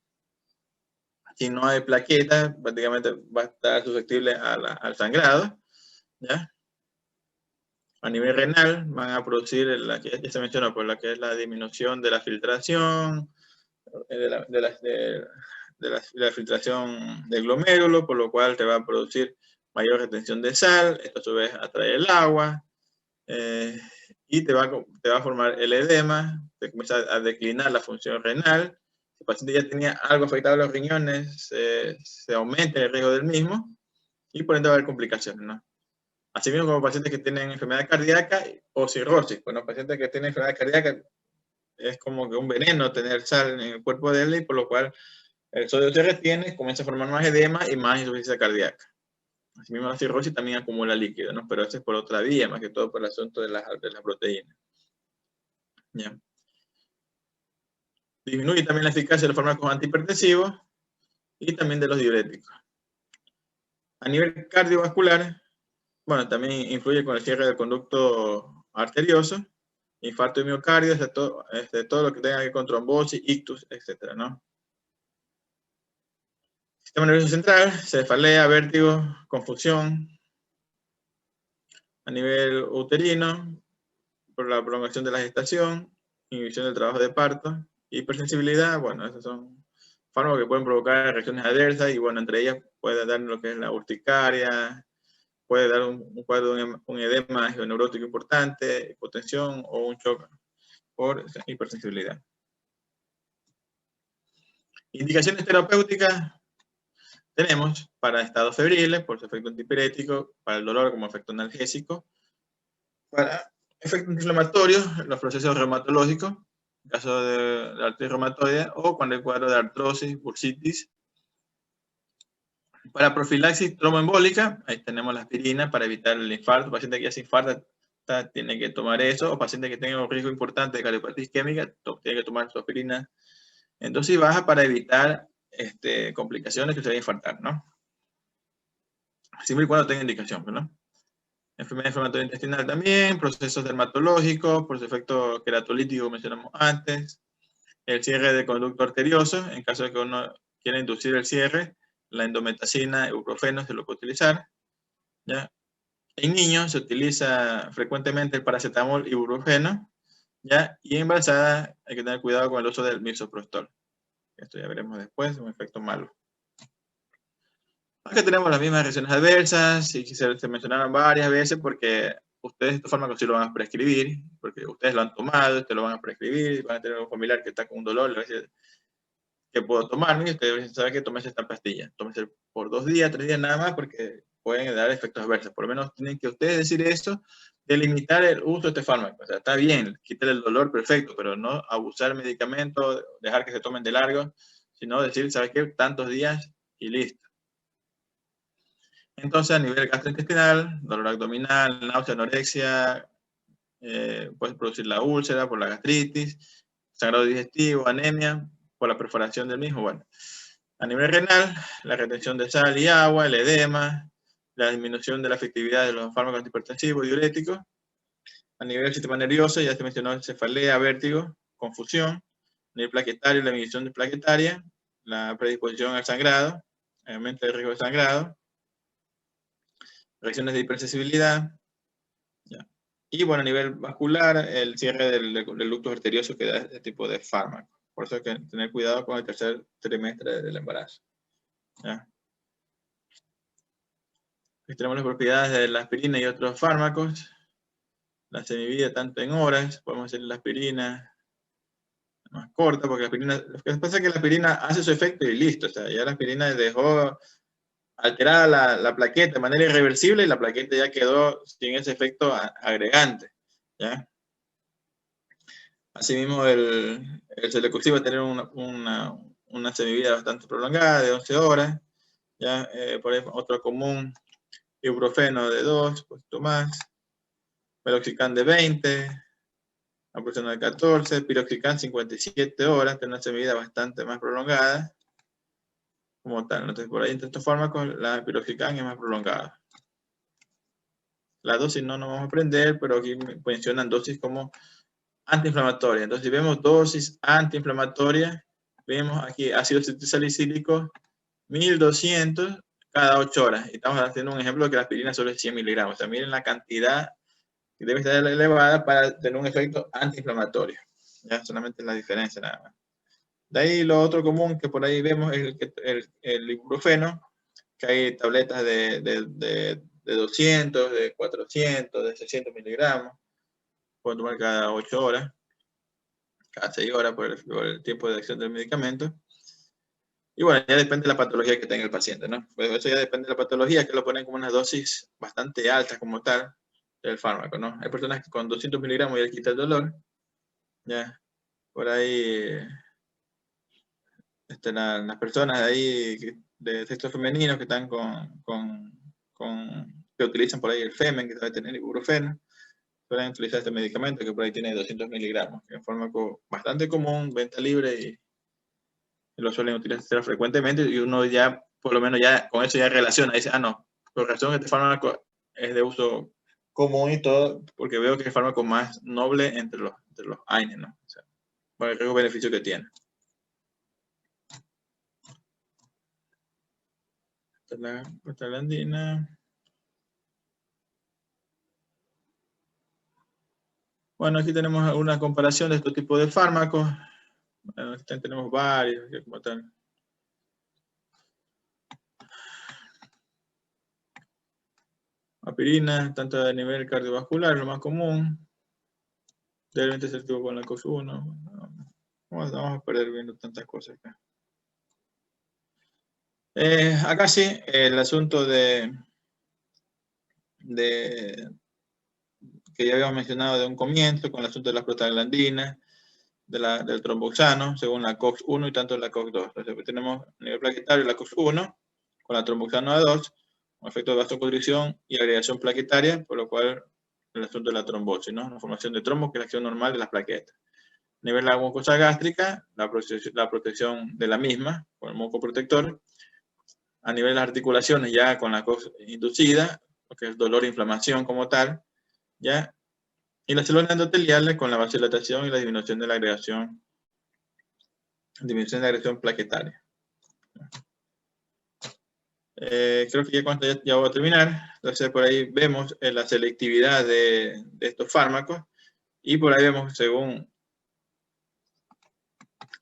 plaquetas, prácticamente va a estar susceptible al sangrado, ¿ya? A nivel renal, van a producir la que ya se mencionó, por la que es la disminución de la filtración, de la filtración del glomérulo, por lo cual te va a producir mayor retención de sal, esto a su vez atrae el agua, y te va a formar el edema, te comienza a declinar la función renal. Si el paciente ya tenía algo afectado a los riñones, se aumenta el riesgo del mismo, y por ende va a haber complicaciones, ¿no? Asimismo, como pacientes que tienen enfermedad cardíaca o cirrosis. Bueno, pacientes que tienen enfermedad cardíaca es como que un veneno tener sal en el cuerpo de él, y por lo cual el sodio se retiene, comienza a formar más edema y más insuficiencia cardíaca. Asimismo, la cirrosis también acumula líquido, ¿no? Pero eso es por otra vía, más que todo por el asunto de las proteínas. ¿Ya? Disminuye también la eficacia de los fármacos antihipertensivos y también de los diuréticos. A nivel cardiovascular, bueno, también influye con el cierre del conducto arterioso, infarto de miocardio, todo lo que tenga que ver con trombosis, ictus, etc., ¿no? Sistema nervioso central, cefalea, vértigo, confusión. A nivel uterino, por la prolongación de la gestación, inhibición del trabajo de parto, hipersensibilidad, bueno, esos son fármacos que pueden provocar reacciones adversas, y bueno, entre ellas puede dar lo que es la urticaria, puede dar un cuadro de un edema neurótico importante, hipotensión o un shock por hipersensibilidad. Indicaciones terapéuticas tenemos para estados febriles, por su efecto antipirético, para el dolor como efecto analgésico, para efectos inflamatorios, los procesos reumatológicos, en caso de la artritis reumatoide, o cuando hay cuadro de artrosis, bursitis. Para profilaxis tromboembólica, ahí tenemos la aspirina para evitar el infarto. Paciente que ya se infarta tiene que tomar eso, o paciente que tenga un riesgo importante de cardiopatía isquémica, tiene que tomar su aspirina en dosis baja para evitar complicaciones que se vayan a infartar, ¿no? Siempre y cuando tenga indicación, ¿no? Enfermedad inflamatoria intestinal también, procesos dermatológicos, por su efecto queratolítico que mencionamos antes, el cierre del conducto arterioso, en caso de que uno quiera inducir el cierre, la endometacina, ibuprofeno se lo puede utilizar, ¿ya? En niños se utiliza frecuentemente el paracetamol, ibuprofeno, ¿ya? Y en embarazada hay que tener cuidado con el uso del misoprostol. Esto ya veremos después, un efecto malo. Acá tenemos las mismas reacciones adversas, y se mencionaron varias veces porque ustedes estos fármacos sí lo van a prescribir, porque ustedes lo han tomado, ustedes lo van a prescribir, van a tener un familiar que está con un dolor, le va a decir, ¿qué puedo tomar? Y ustedes saben que tómese esta pastilla, tómese por 2 días, 3 días nada más, porque pueden dar efectos adversos. Por lo menos tienen que ustedes decir eso, de limitar el uso de este fármaco. O sea, está bien, quitar el dolor, perfecto, pero no abusar del medicamento, dejar que se tomen de largo, sino decir, ¿sabes qué? Tantos días y listo. Entonces, a nivel gastrointestinal, dolor abdominal, náusea, anorexia, puede producir la úlcera por la gastritis, sangrado digestivo, anemia, por la perforación del mismo. Bueno, a nivel renal, la retención de sal y agua, el edema, la disminución de la efectividad de los fármacos antihipertensivos y diuréticos. A nivel del sistema nervioso, ya se mencionó cefalea, vértigo, confusión. A nivel plaquetario, la inhibición de plaquetaria, la predisposición al sangrado, aumento el riesgo de sangrado, reacciones de hipersensibilidad. ¿Ya? Y bueno, a nivel vascular, el cierre del ducto arterioso que da este tipo de fármaco. Por eso hay que tener cuidado con el tercer trimestre del embarazo. ¿Ya? Aquí tenemos las propiedades de la aspirina y otros fármacos. La se divide tanto en horas, podemos hacer la aspirina más corta, porque la aspirina, lo que pasa es que la aspirina hace su efecto y listo. O sea, ya la aspirina dejó alterada la plaqueta de manera irreversible, y la plaqueta ya quedó sin ese efecto agregante. ¿Ya? Asimismo, el celecoxib va a tener una semivida bastante prolongada, de 11 horas. ¿Ya? Por ejemplo, otro común, ibuprofeno de 2, un poquito más. Meloxicam de 20, aproximadamente de 14, piroxicam 57 horas, tiene una semivida bastante más prolongada, como tal. Entonces, por ahí, entre estos fármacos, la piroxicam es más prolongada. La dosis no nos vamos a aprender, pero aquí mencionan dosis como antiinflamatoria. Entonces, si vemos dosis antiinflamatoria, vemos aquí ácido salicílico 1200 cada 8 horas. Y estamos haciendo un ejemplo de que la aspirina solo es 100 miligramos. O sea, miren la cantidad que debe estar elevada para tener un efecto antiinflamatorio. Ya, solamente la diferencia nada más. De ahí lo otro común que por ahí vemos es el ibuprofeno, que hay tabletas de 200, de 400, de 600 miligramos. Pueden tomar cada 8 horas, cada 6 horas por el tiempo de acción del medicamento. Y bueno, ya depende de la patología que tenga el paciente, ¿no? Pues eso ya depende de la patología, que lo ponen como una dosis bastante alta como tal del fármaco, ¿no? Hay personas que con 200 miligramos ya les quita el dolor, ya. Por ahí, las personas de ahí, de sexo femenino que están que utilizan por ahí el Femen, que debe tener ibuprofeno, pueden utilizar este medicamento que por ahí tiene 200 miligramos, que es un fármaco bastante común, venta libre y lo suelen utilizar frecuentemente y uno ya, por lo menos ya con eso ya relaciona, dice, ah, no, por razón este fármaco es de uso común y todo, porque veo que es el fármaco más noble entre los AINES, ¿no? O sea, por el beneficio que tiene. La prostaglandina. Bueno, aquí tenemos una comparación de estos tipos de fármacos. Bueno, aquí tenemos varios, como tal. Aspirina, tanto a nivel cardiovascular, lo más común. Debe ser activo con la COX-1. Vamos a perder viendo tantas cosas acá. Acá sí, el asunto que ya habíamos mencionado de un comienzo, con el asunto de las prostaglandinas, del tromboxano, según la COX-1 y tanto la COX-2. Entonces, tenemos a nivel plaquetario la COX-1 con la tromboxano A2, con efecto de vasoconstricción y agregación plaquetaria, por lo cual el asunto de la trombosis, ¿no? La formación de trombos, que es la acción normal de las plaquetas. A nivel de la mucosa gástrica, la protección de la misma, con el mucoprotector. A nivel de las articulaciones, ya con la COX inducida, lo que es dolor e inflamación como tal, ¿ya? Y las células endoteliales con la vasodilatación y la disminución de la agregación plaquetaria. Creo que ya con esto ya voy a terminar. Entonces por ahí vemos la selectividad de estos fármacos y por ahí vemos según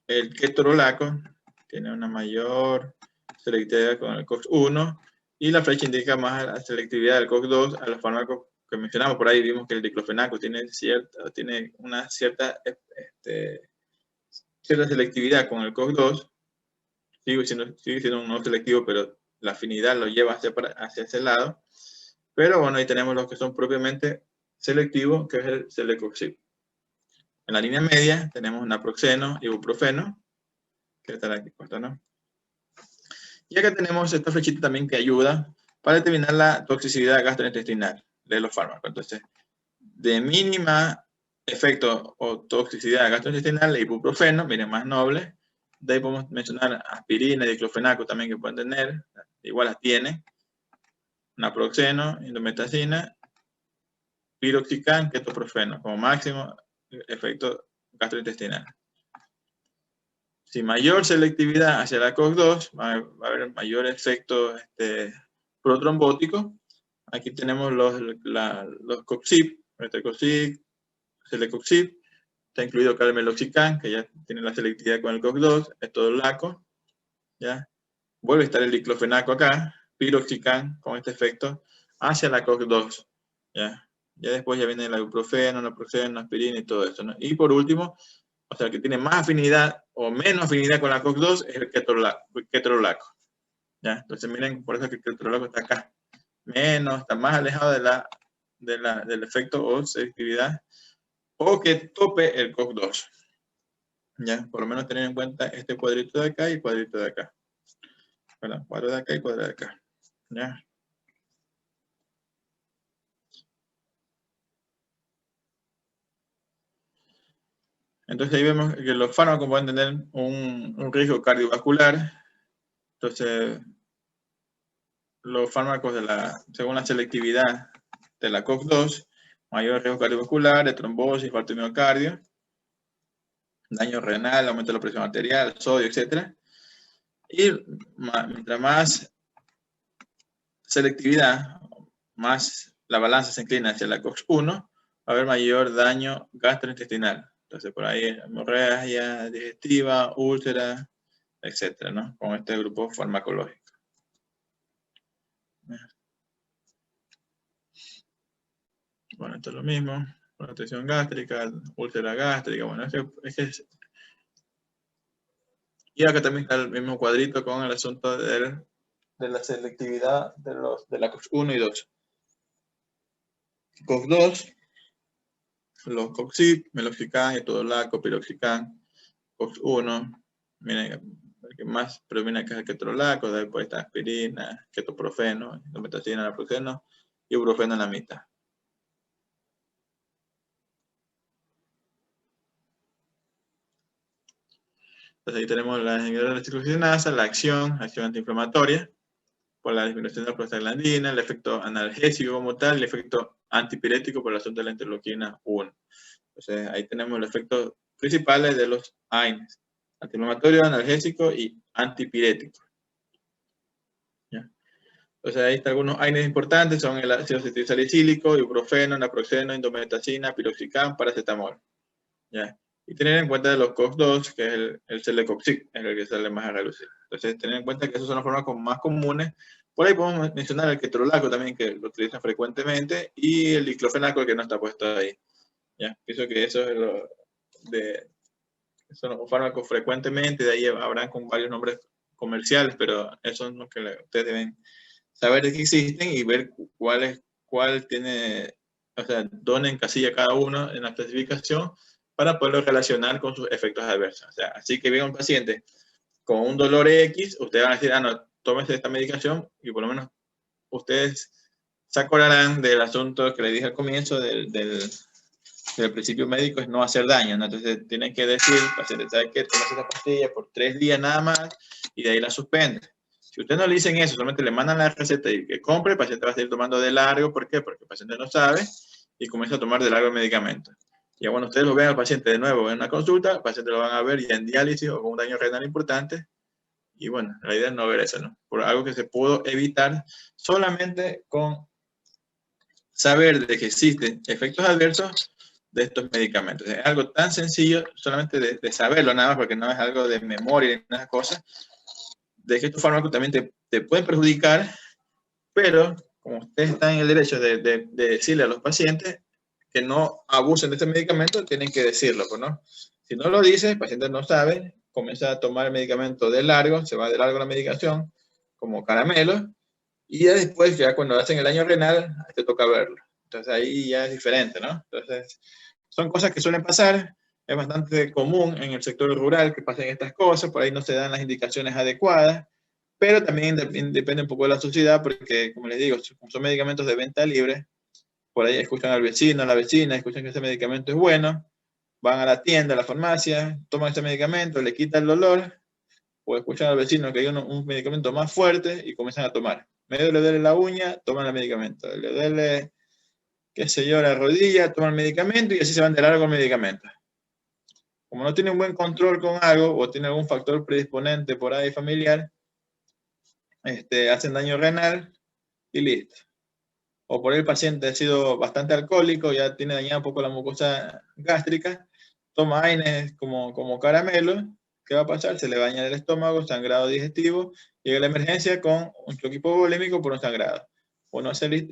el ketorolaco tiene una mayor selectividad con el COX-1 y la flecha indica más la selectividad del COX-2 a los fármacos que mencionamos. Por ahí vimos que el diclofenaco tiene una cierta selectividad con el COX-2. Sigue siendo un no selectivo, pero la afinidad lo lleva hacia ese lado. Pero bueno, ahí tenemos los que son propiamente selectivos, que es el celecoxib. En la línea media tenemos naproxeno, ibuprofeno, que está aquí puesto, ¿no? Y acá tenemos esta flechita también que ayuda para determinar la toxicidad gastrointestinal de los fármacos. Entonces, de mínima efecto o toxicidad gastrointestinal, el ibuprofeno, miren, más noble. De ahí podemos mencionar aspirina y diclofenaco también que pueden tener, igual las tiene. Naproxeno, indometacina, piroxicam, ketoprofeno, como máximo efecto gastrointestinal. Si mayor selectividad hacia la COX-2, va a haber mayor efecto protrombótico. Aquí tenemos los COXIP, celecoxib, está incluido carmeloxicam, que ya tiene la selectividad con el COX-2, es todo LACO, ¿ya? Vuelve a estar el diclofenaco acá, piroxicam, con este efecto, hacia la COX-2, ¿ya? Ya después ya viene el ibuprofeno, naproxeno, aspirina y todo eso, ¿no? Y por último, o sea, el que tiene más afinidad o menos afinidad con la COX-2 es el ketorolaco, ¿ya? Entonces miren, por eso que el ketorolaco está acá. Está más alejado del efecto o selectividad o que tope el COX-2. ¿Ya? Por lo menos tener en cuenta este cuadrito de acá y cuadrito de acá. Perdón, cuadro de acá y cuadro de acá. ¿Ya? Entonces ahí vemos que los fármacos pueden tener un riesgo cardiovascular. Entonces, los fármacos según la selectividad de la COX-2, mayor riesgo cardiovascular, de trombosis, infarto de miocardio, daño renal, aumento de la presión arterial, sodio, etc. Y mientras más selectividad, más la balanza se inclina hacia la COX-1, va a haber mayor daño gastrointestinal. Entonces, por ahí, hemorragia digestiva, úlcera, etc., ¿no? Con este grupo farmacológico. Bueno, esto es lo mismo. Protección gástrica, úlcera gástrica. Bueno, es que Y acá también está el mismo cuadrito con el asunto de la selectividad de la COX-1 y 2. COX-2, los COX-CYP, meloxicam, etodolaco, piroxicam. COX-1, miren, el que más predomina acá es el ketorolaco, después está aspirina, ketoprofeno, indometacina, naproxeno, y ibuprofeno en la mitad. Entonces ahí tenemos la inhibidora de la ciclosinasa, la acción antiinflamatoria, por la disminución de la prostaglandina, el efecto analgésico como tal, y el efecto antipirético por el asunto de la interleuquina 1. Entonces ahí tenemos los efectos principales de los AINES: antiinflamatorio, analgésico y antipirético. ¿Ya? Entonces ahí están algunos AINES importantes, son el ácido acetil salicílico, ibuprofeno, naproxeno, indometacina, piroxicam, paracetamol. ¿Ya? Y tener en cuenta de los COX-2, que es el celecoxib, es el que sale más a relucir. Entonces, tener en cuenta que esos son los fármacos más comunes. Por ahí podemos mencionar el ketorolaco también, que lo utilizan frecuentemente, y el diclofenaco, que no está puesto ahí. ¿Ya? Pienso que eso es son los fármacos frecuentemente, de ahí habrán con varios nombres comerciales, pero esos son los que ustedes deben saber de que existen y ver cuál tiene, o sea, dónde encasilla cada uno en la clasificación, para poderlo relacionar con sus efectos adversos. O sea, así que venga un paciente con un dolor X, ustedes van a decir, no, tómese esta medicación, y por lo menos ustedes se acordarán del asunto que le dije al comienzo del principio médico, es no hacer daño, ¿no? Entonces tienen que decir, paciente, ¿sabe qué? Tómese esta pastilla por 3 días nada más, y de ahí la suspende. Si ustedes no le dicen eso, solamente le mandan la receta y que compre, el paciente va a seguir tomando de largo. ¿Por qué? Porque el paciente no sabe y comienza a tomar de largo el medicamento. Y bueno, ustedes lo ven al paciente de nuevo en una consulta, el paciente lo van a ver ya en diálisis o con un daño renal importante. Y bueno, la idea es no ver eso, ¿no? Por algo que se pudo evitar solamente con saber de que existen efectos adversos de estos medicamentos. Es algo tan sencillo, solamente de saberlo nada más, porque no es algo de memoria ni nada cosas, de que estos fármacos también te pueden perjudicar, pero como ustedes están en el derecho de decirle a los pacientes que no abusen de este medicamento, tienen que decirlo, pues, ¿no? Si no lo dice, el paciente no sabe, comienza a tomar el medicamento de largo, se va de largo la medicación, como caramelo, y ya después, ya cuando hacen el daño renal, te toca verlo. Entonces ahí ya es diferente, ¿no? Entonces, son cosas que suelen pasar. Es bastante común en el sector rural que pasen estas cosas, por ahí no se dan las indicaciones adecuadas, pero también depende un poco de la sociedad, porque, como les digo, son medicamentos de venta libre. Por ahí escuchan al vecino, a la vecina, escuchan que ese medicamento es bueno, van a la tienda, a la farmacia, toman ese medicamento, le quita el dolor, o escuchan al vecino que hay un medicamento más fuerte y comienzan a tomar. Medio le duele la uña, toman el medicamento. Le duele, qué sé yo, la rodilla, toman el medicamento, y así se van de largo el medicamento. Como no tiene un buen control con algo, o tiene algún factor predisponente por ahí familiar, hacen daño renal y listo. O por ahí el paciente ha sido bastante alcohólico, ya tiene dañada un poco la mucosa gástrica, toma AINES como caramelo. ¿Qué va a pasar? Se le va a dañar el estómago, sangrado digestivo, llega a la emergencia con un choque hipovolémico por un sangrado. Uno hace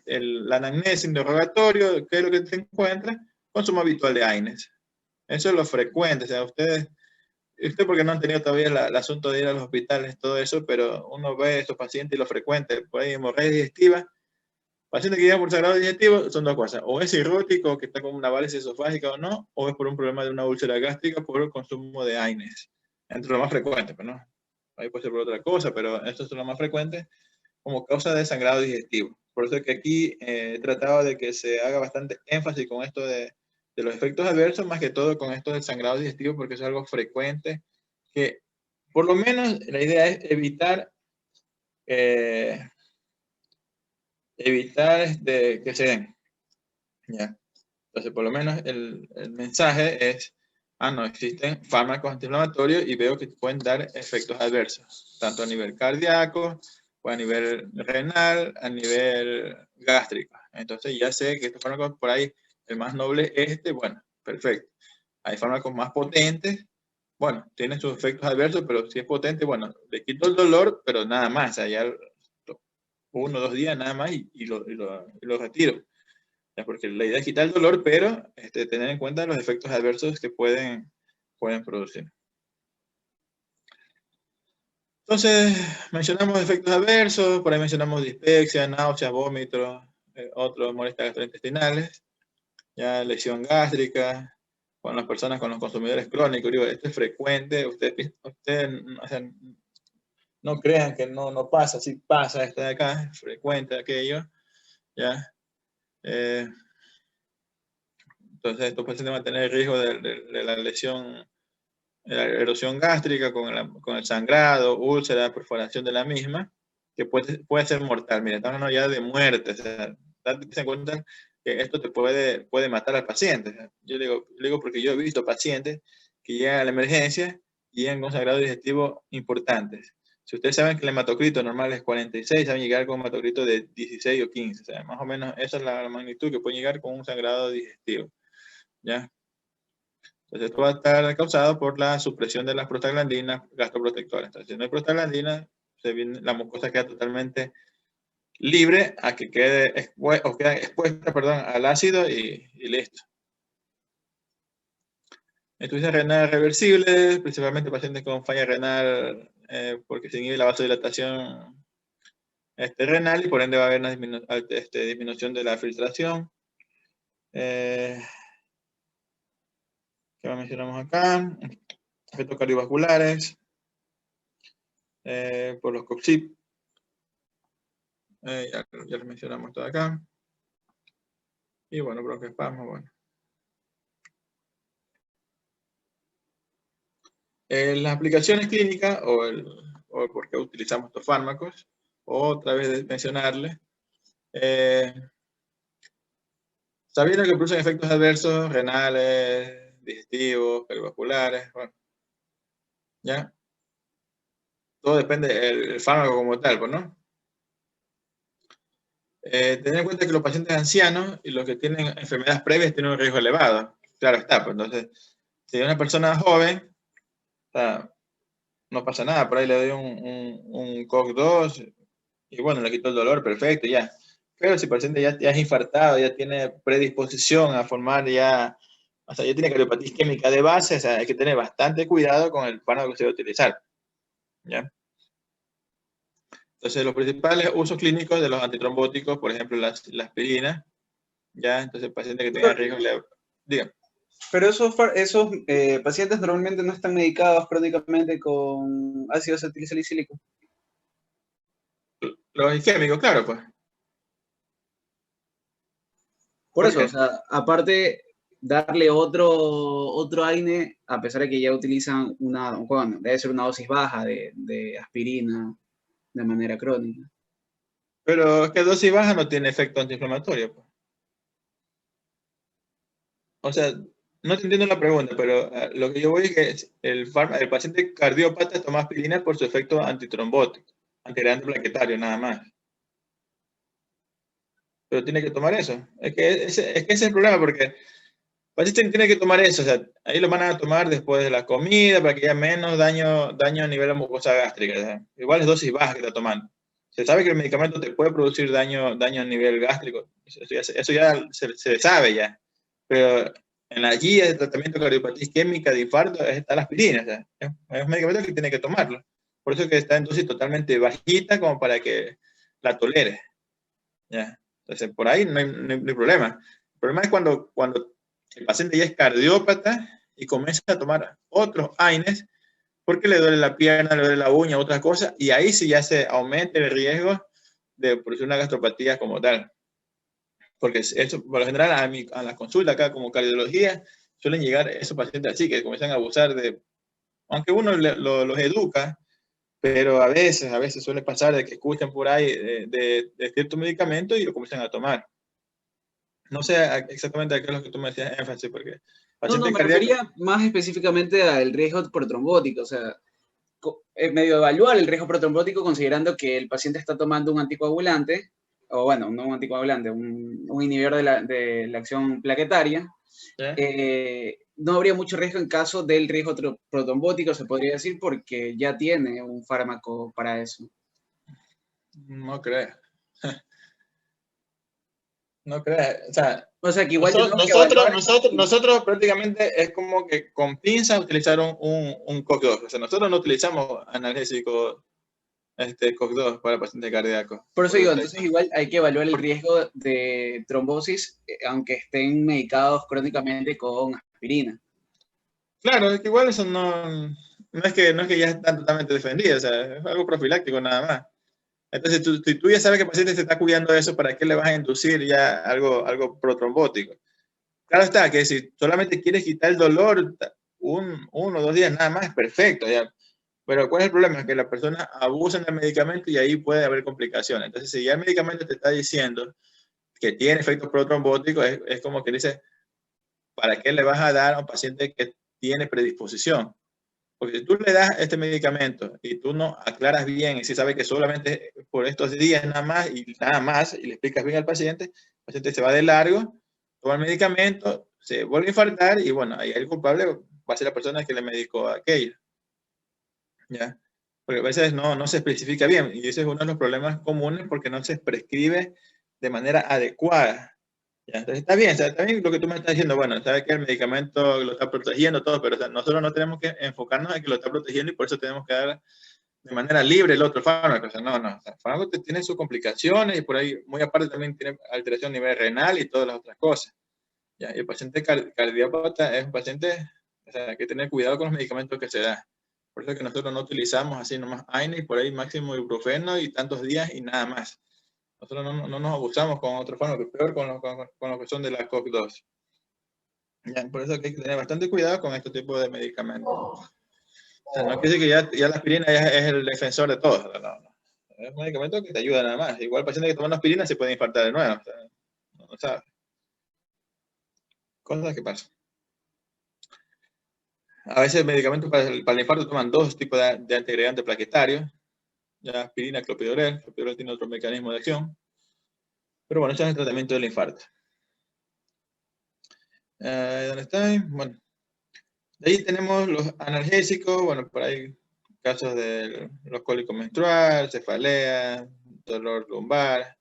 la anamnesis, interrogatorio, qué es lo que se encuentra, consumo habitual de AINES. Eso es lo frecuente. O sea, usted porque no han tenido todavía el asunto de ir a los hospitales, todo eso, pero uno ve a estos pacientes y lo frecuente, por ahí hemorragia digestiva. Paciente que llega por sangrado digestivo, son dos cosas: o es cirrótico, que está con una varices esofágica o no, o es por un problema de una úlcera gástrica por el consumo de AINES. Entre lo más frecuente, pero no. Ahí puede ser por otra cosa, pero estos son los más frecuentes como causa de sangrado digestivo. Por eso es que aquí he tratado de que se haga bastante énfasis con esto de los efectos adversos, más que todo con esto del sangrado digestivo, porque es algo frecuente que, por lo menos, la idea es evitar que se den. ¿Ya? Entonces, por lo menos el mensaje es, no, existen fármacos antiinflamatorios y veo que pueden dar efectos adversos, tanto a nivel cardíaco, o a nivel renal, a nivel gástrico. Entonces ya sé que estos fármacos, por ahí, el más noble es bueno, perfecto. Hay fármacos más potentes, bueno, tienen sus efectos adversos, pero si es potente, bueno, le quito el dolor, pero nada más, o sea, ya 1 o 2 días nada más y lo retiro. Porque la idea es quitar el dolor, pero tener en cuenta los efectos adversos que pueden producir. Entonces, mencionamos efectos adversos, por ahí mencionamos dispepsia, náuseas, vómitos, otros molestias gastrointestinales, ya lesión gástrica, con las personas, con los consumidores crónicos. Digo, esto es frecuente, usted o sea, no crean que no pasa, sí pasa esto de acá, es frecuente aquello, ¿ya? Entonces, estos pacientes van a tener riesgo de la lesión, la erosión gástrica con el sangrado, úlcera, perforación de la misma, que puede ser mortal. Mira, estamos hablando ya de muerte. O sea, date cuenta que esto te puede matar al paciente. O sea, yo digo porque yo he visto pacientes que llegan a la emergencia y llegan con sangrado digestivo importantes. Si ustedes saben que el hematocrito normal es 46, saben llegar con un hematocrito de 16 o 15. O sea, más o menos esa es la magnitud que puede llegar con un sangrado digestivo, ¿ya? Entonces, esto va a estar causado por la supresión de las prostaglandinas gastroprotectoras. Entonces, si no hay prostaglandinas, la mucosa queda totalmente libre a que quede expuesta al ácido y listo. Insuficiencia renal reversible, principalmente pacientes con falla renal, porque se inhibe la vasodilatación renal y por ende va a haber una disminución de la filtración. ¿Qué más mencionamos acá? Efectos cardiovasculares, por los COXIP. Ya lo mencionamos todo acá. Y bueno, broncoespasmo, bueno. Las aplicaciones clínicas o por qué utilizamos estos fármacos, otra vez de mencionarles, sabiendo que producen efectos adversos renales, digestivos, cardiovasculares, bueno, ¿ya? Todo depende del fármaco como tal, pues, ¿no? Tener en cuenta que los pacientes ancianos y los que tienen enfermedades previas tienen un riesgo elevado. Claro está, pues entonces, si es una persona joven, o sea, no pasa nada, por ahí le doy un COX-2 y bueno, le quito el dolor, perfecto, ya. Pero si el paciente ya es infartado, ya tiene predisposición a formar ya, o sea, ya tiene cardiopatía isquémica de base, o sea, hay que tener bastante cuidado con el fármaco que se va a utilizar, ¿ya? Entonces, los principales usos clínicos de los antitrombóticos, por ejemplo, la aspirina, ¿ya? Entonces, el paciente que tenga riesgo, diga. Pero esos pacientes normalmente no están medicados crónicamente con ácido acetilsalicílico. Los isquémicos, claro, pues. Por eso, o sea, aparte, darle otro AINE, a pesar de que ya utilizan bueno, debe ser una dosis baja de aspirina de manera crónica. Pero es que dosis baja no tiene efecto antiinflamatorio, pues. O sea, no te entiendo la pregunta, pero lo que yo voy es que el paciente cardiópata toma aspirina por su efecto antitrombótico, antiagregante plaquetario, nada más. Pero tiene que tomar eso. Es que ese es el problema, porque el paciente tiene que tomar eso. O sea, ahí lo van a tomar después de la comida para que haya menos daño a nivel de mucosa gástrica. O sea, igual es dosis baja que está tomando. Se sabe que el medicamento te puede producir daño a nivel gástrico. Eso ya se sabe ya. Pero en la guía de tratamiento de cardiopatía isquémica de infarto está la aspirina. O sea, es un medicamento que tiene que tomarlo. Por eso es que está en dosis totalmente bajita como para que la tolere. ¿Ya? Entonces, por ahí no hay problema. El problema es cuando el paciente ya es cardiópata y comienza a tomar otros AINES porque le duele la pierna, le duele la uña, otras cosas, y ahí sí ya se aumenta el riesgo de producir una gastropatía como tal. Porque eso, por lo general, a la consulta acá como cardiología, suelen llegar esos pacientes así, que comienzan a abusar aunque uno los educa, pero a veces suele pasar de que escuchan por ahí de cierto medicamento y lo comienzan a tomar. No sé exactamente a qué es lo que tú me decías énfasis, porque... No, me refería más específicamente al riesgo protrombótico, o sea, medio evaluar el riesgo protrombótico considerando que el paciente está tomando un anticoagulante, o bueno, no un anticoagulante, un inhibidor de la acción plaquetaria. No habría mucho riesgo en caso del riesgo protrombótico, se podría decir, porque ya tiene un fármaco para eso. No creo. No creo. O sea que igual nosotros prácticamente es como que con pinzas utilizaron un COX-2. O sea, nosotros no utilizamos analgésicos COX-2 para pacientes cardíacos. Por eso digo, entonces igual hay que evaluar el riesgo de trombosis, aunque estén medicados crónicamente con aspirina. Claro, es que igual eso no es que ya están totalmente defendidos, o sea, es algo profiláctico nada más. Entonces, si tú ya sabes que el paciente se está cuidando de eso, ¿para qué le vas a inducir ya algo protrombótico? Claro está, que si solamente quieres quitar el dolor 1 o 2 días nada más, es perfecto, ya. Pero ¿cuál es el problema? Que las personas abusan del medicamento y ahí puede haber complicaciones. Entonces, si ya el medicamento te está diciendo que tiene efectos protrombóticos, es como que dice, ¿para qué le vas a dar a un paciente que tiene predisposición? Porque si tú le das este medicamento y tú no aclaras bien y si sabes que solamente por estos días nada más y le explicas bien al paciente se va de largo, toma el medicamento, se vuelve a infartar y bueno, ahí el culpable va a ser la persona que le medicó aquello. ¿Ya? Porque a veces no se especifica bien y ese es uno de los problemas comunes porque no se prescribe de manera adecuada. ¿Ya? Entonces está bien lo que tú me estás diciendo, bueno, sabes que el medicamento lo está protegiendo todo, pero o sea, nosotros no tenemos que enfocarnos en que lo está protegiendo y por eso tenemos que dar de manera libre el otro fármaco. O sea, no, o sea, el fármaco tiene sus complicaciones y por ahí, muy aparte, también tiene alteración a nivel renal y todas las otras cosas. ¿Ya? Y el paciente cardiópata es un paciente, o sea, hay que tener cuidado con los medicamentos que se da. Por eso es que nosotros no utilizamos así nomás AINE y por ahí máximo ibuprofeno y tantos días y nada más. Nosotros no nos abusamos con otros fármacos, peor con lo que son de la COX-2. Ya, por eso hay que tener bastante cuidado con este tipo de medicamentos. O sea, no quiere decir que ya la aspirina es el defensor de todo. No. Es un medicamento que te ayuda nada más. Igual el paciente que toma una aspirina se puede infartar de nuevo. O sea, no sabe. Cosas que pasan. A veces medicamentos para el infarto toman 2 tipos de antiagregantes plaquetarios. Ya aspirina, clopidogrel. Clopidogrel tiene otro mecanismo de acción. Pero bueno, ese es el tratamiento del infarto. ¿Dónde está? Bueno. De ahí tenemos los analgésicos, bueno, por ahí casos de los cólicos menstruales, cefalea, dolor lumbar,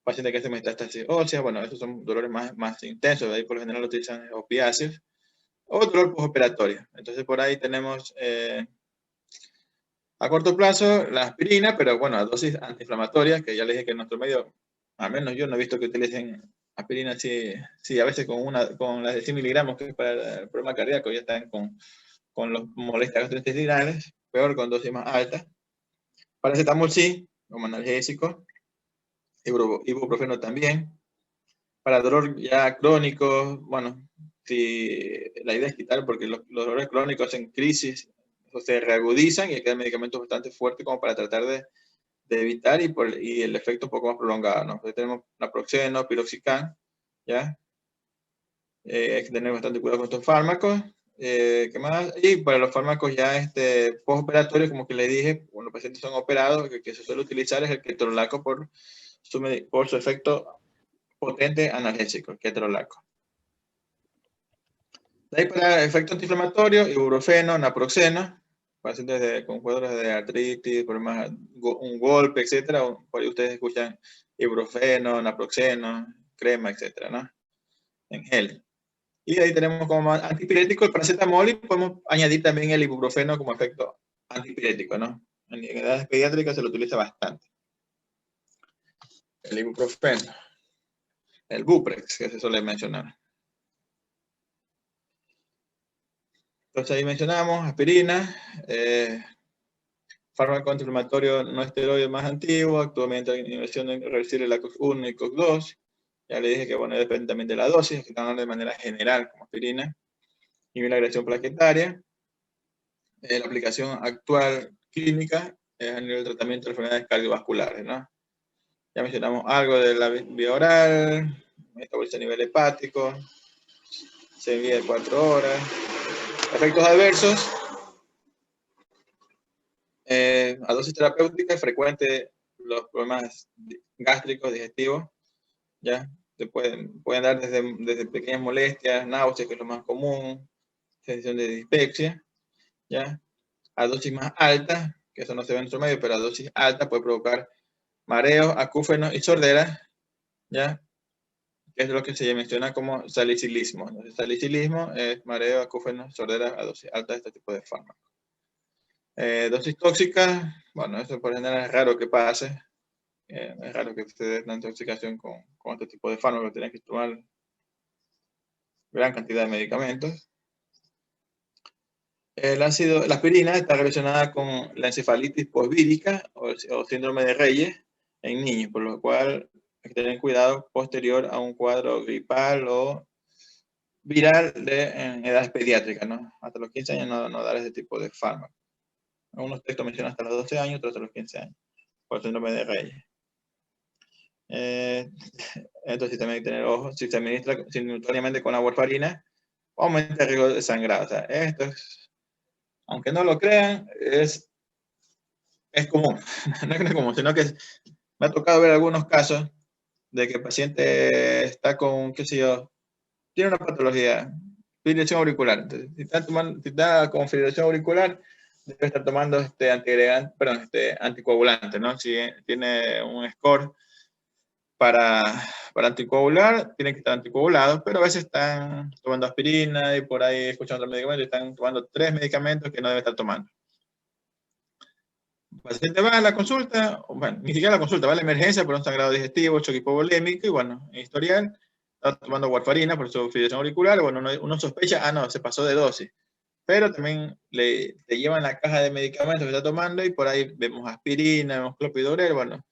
pacientes que hacen metástasis ósea, bueno, esos son dolores más intensos, de ahí por lo general utilizan opiáceos, o dolor postoperatorio. Entonces por ahí tenemos a corto plazo la aspirina, pero bueno, a dosis antiinflamatorias, que ya les dije que en nuestro medio, al menos yo no he visto que utilicen aspirina, sí, a veces con las de 100 miligramos, que es para el problema cardíaco, ya están con los molestias gastrointestinales, peor con dosis más altas. Paracetamol sí, como analgésico, ibuprofeno también. Para dolor ya crónico, bueno, si la idea es quitar porque los dolores crónicos en crisis se reagudizan y hay que dar medicamentos bastante fuertes como para tratar de evitar y el efecto un poco más prolongado, ¿no? Entonces tenemos naproxeno, piroxicam, ¿ya? Hay que tener bastante cuidado con estos fármacos. ¿Qué más? Y para los fármacos ya postoperatorios, como que le dije, cuando los pacientes son operados, que se suele utilizar es el ketorolaco por su efecto potente analgésico, el ketorolaco. De ahí para efecto antiinflamatorio, ibuprofeno, naproxeno, pacientes con cuadros de artritis, problemas, un golpe, etcétera. Por ahí ustedes escuchan ibuprofeno, naproxeno, crema, etcétera, ¿no? En gel. Y ahí tenemos como antipirético el paracetamol y podemos añadir también el ibuprofeno como efecto antipirético, ¿no? En edades pediátricas se lo utiliza bastante. El ibuprofeno. El Buprex, que se suele mencionar. Entonces ahí mencionamos aspirina, fármaco antiinflamatorio no esteroide más antiguo, actualmente hay inhibición irreversible de la COX-1 y COX-2. Ya le dije que bueno, depende también de la dosis, que están hablando de manera general como aspirina. Y la agresión plaquetaria. La aplicación actual clínica es a nivel de tratamiento de enfermedades cardiovasculares, ¿no? Ya mencionamos algo de la vía oral, metabolismo a nivel hepático, seguida de 4 horas. Efectos adversos. A dosis terapéutica es frecuente los problemas gástricos, digestivos, ¿ya? Se pueden dar desde pequeñas molestias, náuseas, que es lo más común, sensación de dispepsia, ¿ya? A dosis más altas, que eso no se ve en nuestro medio, pero a dosis altas puede provocar mareos, acúfenos y sordera, ¿ya? Que es lo que se menciona como salicilismo. Entonces, salicilismo es mareo, acúfenos, sordera a dosis altas de este tipo de fármacos. Dosis tóxicas, bueno, eso por general es raro que pase. Es raro que se dé una intoxicación con este tipo de fármacos, tienen que tomar gran cantidad de medicamentos. La aspirina está relacionada con la encefalitis posvírica o síndrome de Reyes en niños, por lo cual hay que tener cuidado posterior a un cuadro gripal o viral en edades pediátricas, ¿no? Hasta los 15 años no dar ese tipo de fármaco. Algunos textos mencionan hasta los 12 años, otros hasta los 15 años, por el síndrome de Reyes. Entonces también hay que tener ojo, si se administra simultáneamente con la warfarina, aumenta el riesgo de sangrado. O sea, esto es, aunque no lo crean, es común. No es que no es común, sino que me ha tocado ver algunos casos de que el paciente está con, qué sé yo, tiene una patología, fibrilación auricular. Entonces, si está con fibrilación auricular, debe estar tomando anticoagulante, ¿no? Si tiene un score para anticoagular, tienen que estar anticoagulados, pero a veces están tomando aspirina y por ahí escuchan otro medicamento y están tomando 3 medicamentos que no deben estar tomando. El paciente va a la consulta, bueno, ni siquiera a la consulta, va a la emergencia por un sangrado digestivo, choque hipovolémico y bueno, en historial, está tomando warfarina por su fibrilación auricular, bueno, uno sospecha, no, se pasó de dosis. Pero también le llevan la caja de medicamentos que está tomando y por ahí vemos aspirina, vemos clopidogrel, bueno,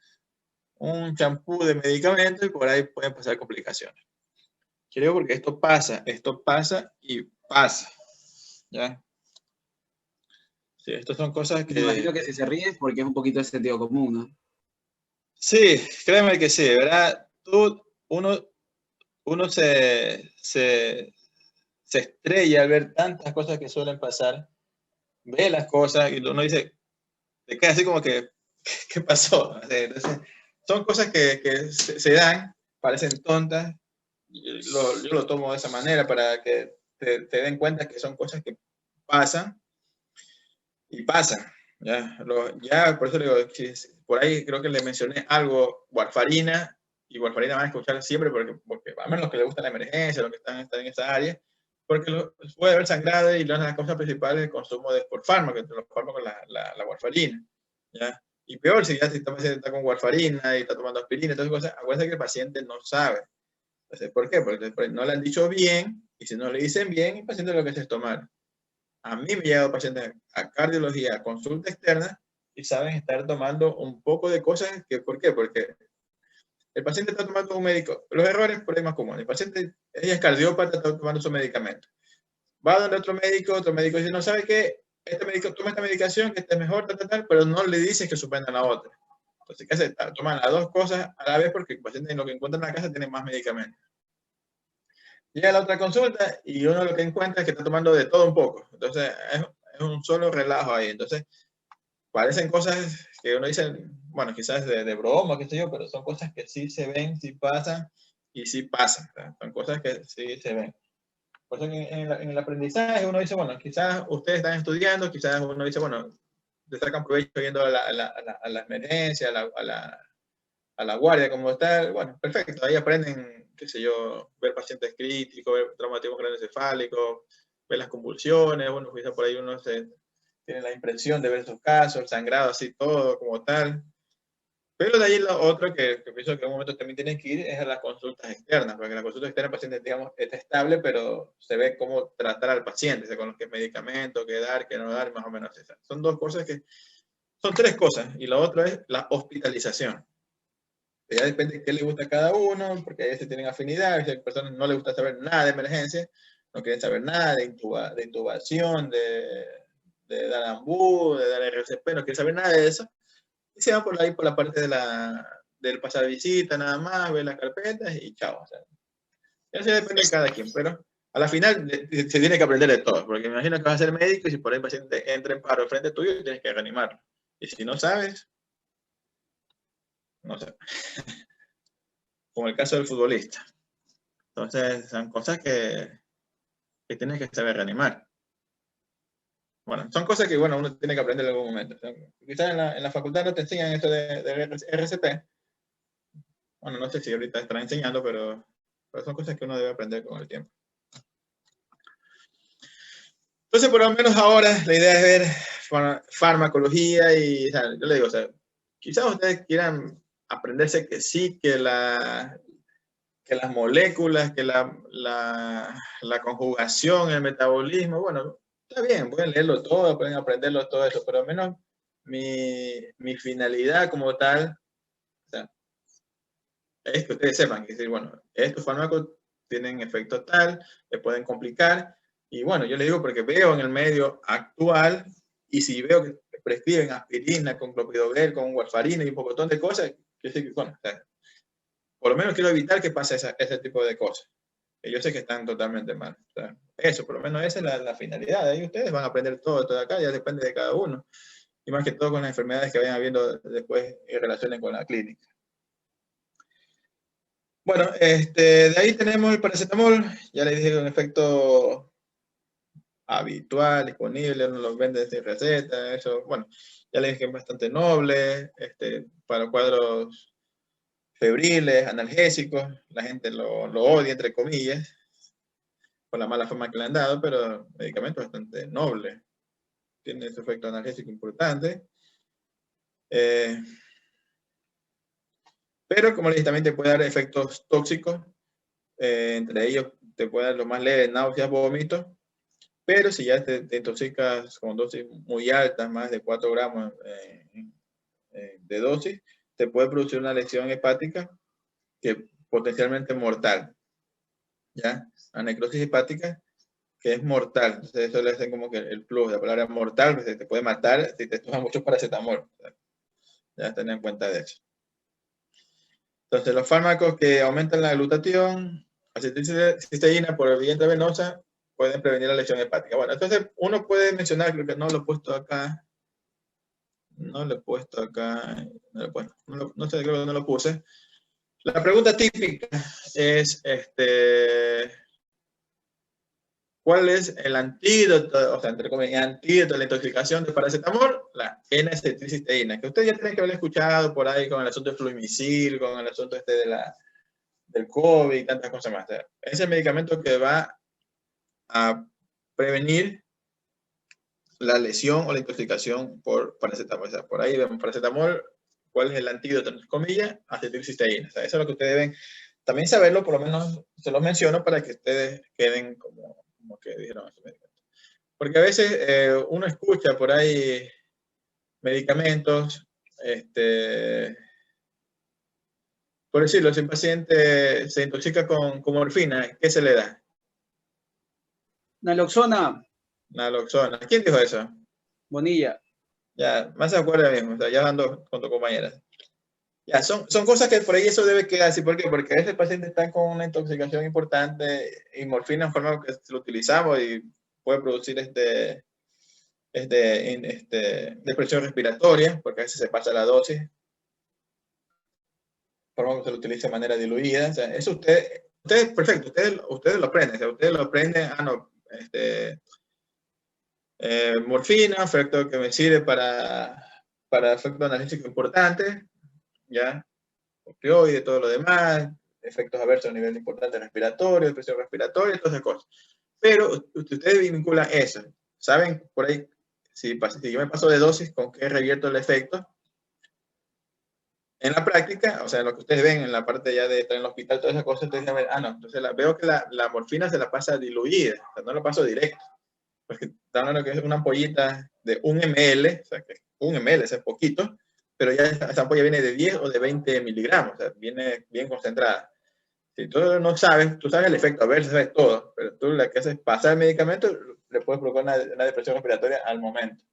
un champú de medicamentos y por ahí pueden pasar complicaciones. Creo porque esto pasa y pasa. ¿Ya? Sí, estas son cosas que... Me imagino que si se ríe es porque es un poquito de sentido común, ¿no? Sí, créeme que sí, ¿verdad? Uno se estrella al ver tantas cosas que suelen pasar, ve las cosas y uno dice, te queda así como que, ¿qué pasó? Entonces, son cosas que se dan, parecen tontas, yo lo tomo de esa manera para que te den cuenta que son cosas que pasan y pasan. Ya por eso le digo, por ahí creo que le mencioné algo, warfarina, y warfarina van a escuchar siempre porque a menos los que les gusta la emergencia, los que están en esa área, porque puede haber sangrado y una de las causas principales es el consumo de por fármaco, entre los fármacos la warfarina. ¿Ya? Y peor, si el paciente está con warfarina y está tomando aspirina, todas esas cosas, acuérdense que el paciente no sabe. Entonces, ¿por qué? Porque no le han dicho bien, y si no le dicen bien, el paciente lo que hace es tomar. A mí me han llegado pacientes a cardiología, a consulta externa, y saben estar tomando un poco de cosas. ¿Por qué? Porque el paciente está tomando un médico. Los errores por ahí más comunes. El paciente, ella es cardiópata, está tomando su medicamento. Va donde otro médico dice, no, ¿sabe qué? Este médico toma esta medicación, que es mejor, pero no le dice que suspenda la otra. Entonces, ¿qué hace? Toman las dos cosas a la vez porque el paciente en lo que encuentra en la casa tiene más medicamentos. Llega a la otra consulta y uno lo que encuentra es que está tomando de todo un poco. Entonces, es un solo relajo ahí. Entonces, parecen cosas que uno dice, bueno, quizás de broma, qué sé yo, pero son cosas que sí se ven, sí pasan y sí pasan. ¿Verdad? Son cosas que sí se ven. Por eso en el aprendizaje uno dice, bueno, quizás ustedes están estudiando, quizás uno dice, bueno, le sacan provecho yendo a la emergencia, a la guardia como tal. Bueno, perfecto, ahí aprenden, qué sé yo, ver pacientes críticos, ver traumatismo craneoencefálico, ver las convulsiones, bueno, quizás por ahí uno tiene la impresión de ver esos casos, el sangrado así todo como tal. Pero de ahí lo otro que pienso que en un momento también tienen que ir es a las consultas externas, porque en la consulta externa el paciente, digamos, está estable, pero se ve cómo tratar al paciente, o sea, con los que medicamentos, qué dar, qué no dar, más o menos. Son dos cosas son tres cosas, y lo otro es la hospitalización. Ya depende de qué le gusta a cada uno, porque a veces tienen afinidad, a veces a personas no les gusta saber nada de emergencia, no quieren saber nada de intubación, de dar ambú, de dar RCP, no quieren saber nada de eso. Y se van por ahí por la parte del pasar visita, nada más, ver las carpetas y chao. O sea, eso depende de cada quien, pero a la final se tiene que aprender de todo, porque me imagino que vas a ser médico y si por ahí el paciente entra en paro frente tuyo, tienes que reanimarlo. Y si no sabes, no sé. Como el caso del futbolista. Entonces, son cosas que tienes que saber reanimar. Bueno, son cosas que, bueno, uno tiene que aprender en algún momento. O sea, quizás en la facultad no te enseñan esto de RCP. Bueno, no sé si ahorita están enseñando, pero son cosas que uno debe aprender con el tiempo. Entonces, por lo menos ahora, la idea es ver farmacología y, o sea, yo le digo, o sea, quizás ustedes quieran aprenderse que sí, que las moléculas, que la conjugación, el metabolismo, bueno, está bien, pueden leerlo todo, pueden aprenderlo todo eso, pero al menos mi finalidad como tal, o sea, es que ustedes sepan que decir, bueno, estos fármacos tienen efecto tal, le pueden complicar, y bueno, yo les digo porque veo en el medio actual, y si veo que prescriben aspirina con clopidogrel, con warfarina y un pocotón de cosas, yo sé que, bueno, o sea, por lo menos quiero evitar que pase ese tipo de cosas, que yo sé que están totalmente mal. O sea, eso, por lo menos esa es la finalidad. Ahí ustedes van a aprender todo de acá, ya depende de cada uno. Y más que todo con las enfermedades que vayan habiendo después en relación con la clínica. Bueno, de ahí tenemos el paracetamol. Ya les dije, un efecto habitual, disponible, no los venden sin receta. Eso, bueno, ya les dije que es bastante noble, para cuadros febriles, analgésicos. La gente lo odia, entre comillas, por la mala fama que le han dado, pero el medicamento es bastante noble. Tiene su efecto analgésico importante. Pero, como les dije, también te puede dar efectos tóxicos. Entre ellos, te puede dar los más leves, náuseas, vómitos. Pero si ya te intoxicas con dosis muy altas, más de 4 gramos de dosis, te puede producir una lesión hepática que potencialmente mortal. ¿Ya? La necrosis hepática, que es mortal. Entonces eso le hacen como que el plus, la palabra mortal, que se te puede matar si te tomas mucho paracetamol. Ya tener en cuenta de eso. Entonces los fármacos que aumentan la glutatión, acetilcisteína por vía intravenosa, pueden prevenir la lesión hepática. Bueno, entonces uno puede mencionar, creo que no lo he puesto acá, no lo he puesto acá, no sé, creo que no lo puse. La pregunta típica es, ¿cuál es el antídoto, o sea, entre comillas, antídoto de la intoxicación de paracetamol? La N-acetilcisteína, que ustedes ya tienen que haber escuchado por ahí con el asunto de Fluimicil, con el asunto del COVID y tantas cosas más. O sea, es el medicamento que va a prevenir la lesión o la intoxicación por paracetamol. O sea, por ahí vemos paracetamol, ¿cuál es el antídoto? Entre comillas, acetilcisteína. O sea, eso es lo que ustedes deben también saberlo, por lo menos se los menciono para que ustedes queden como que dijeron ese medicamento. Porque a veces uno escucha por ahí medicamentos, por decirlo, si un paciente se intoxica con morfina, ¿qué se le da? Naloxona. Naloxona. ¿Quién dijo eso? Bonilla. Ya, más se acuerda mismo, o sea, ya ando con tu compañera. Ya, son cosas que por ahí eso debe quedar así. ¿Por qué? Porque a veces el paciente está con una intoxicación importante y morfina es un fármaco que lo utilizamos y puede producir depresión respiratoria, porque a veces se pasa la dosis. Fármaco se lo utiliza de manera diluida. O sea, eso ustedes, perfecto, ustedes lo aprenden. O sea, ustedes lo aprenden, morfina, efecto que me sirve para efectos analíticos importantes, ¿ya? Opioides, todo lo demás, efectos adversos a nivel importante respiratorio, depresión respiratoria, todas esas cosas. Pero ustedes vinculan eso. ¿Saben por ahí si yo me paso de dosis, con qué revierto el efecto? En la práctica, o sea, lo que ustedes ven en la parte ya de estar en el hospital, todas esas cosas, ustedes dicen, no, entonces veo que la morfina se la pasa diluida, o sea, no la paso directo. Porque está hablando que es una ampollita de 1 ml, o sea, que 1 ml es poquito, pero ya esa ampolla viene de 10 o de 20 miligramos, o sea, viene bien concentrada. Si tú no sabes, tú sabes el efecto, a ver, sabes todo, pero tú lo que haces es pasar el medicamento, le puedes provocar una depresión respiratoria al momento.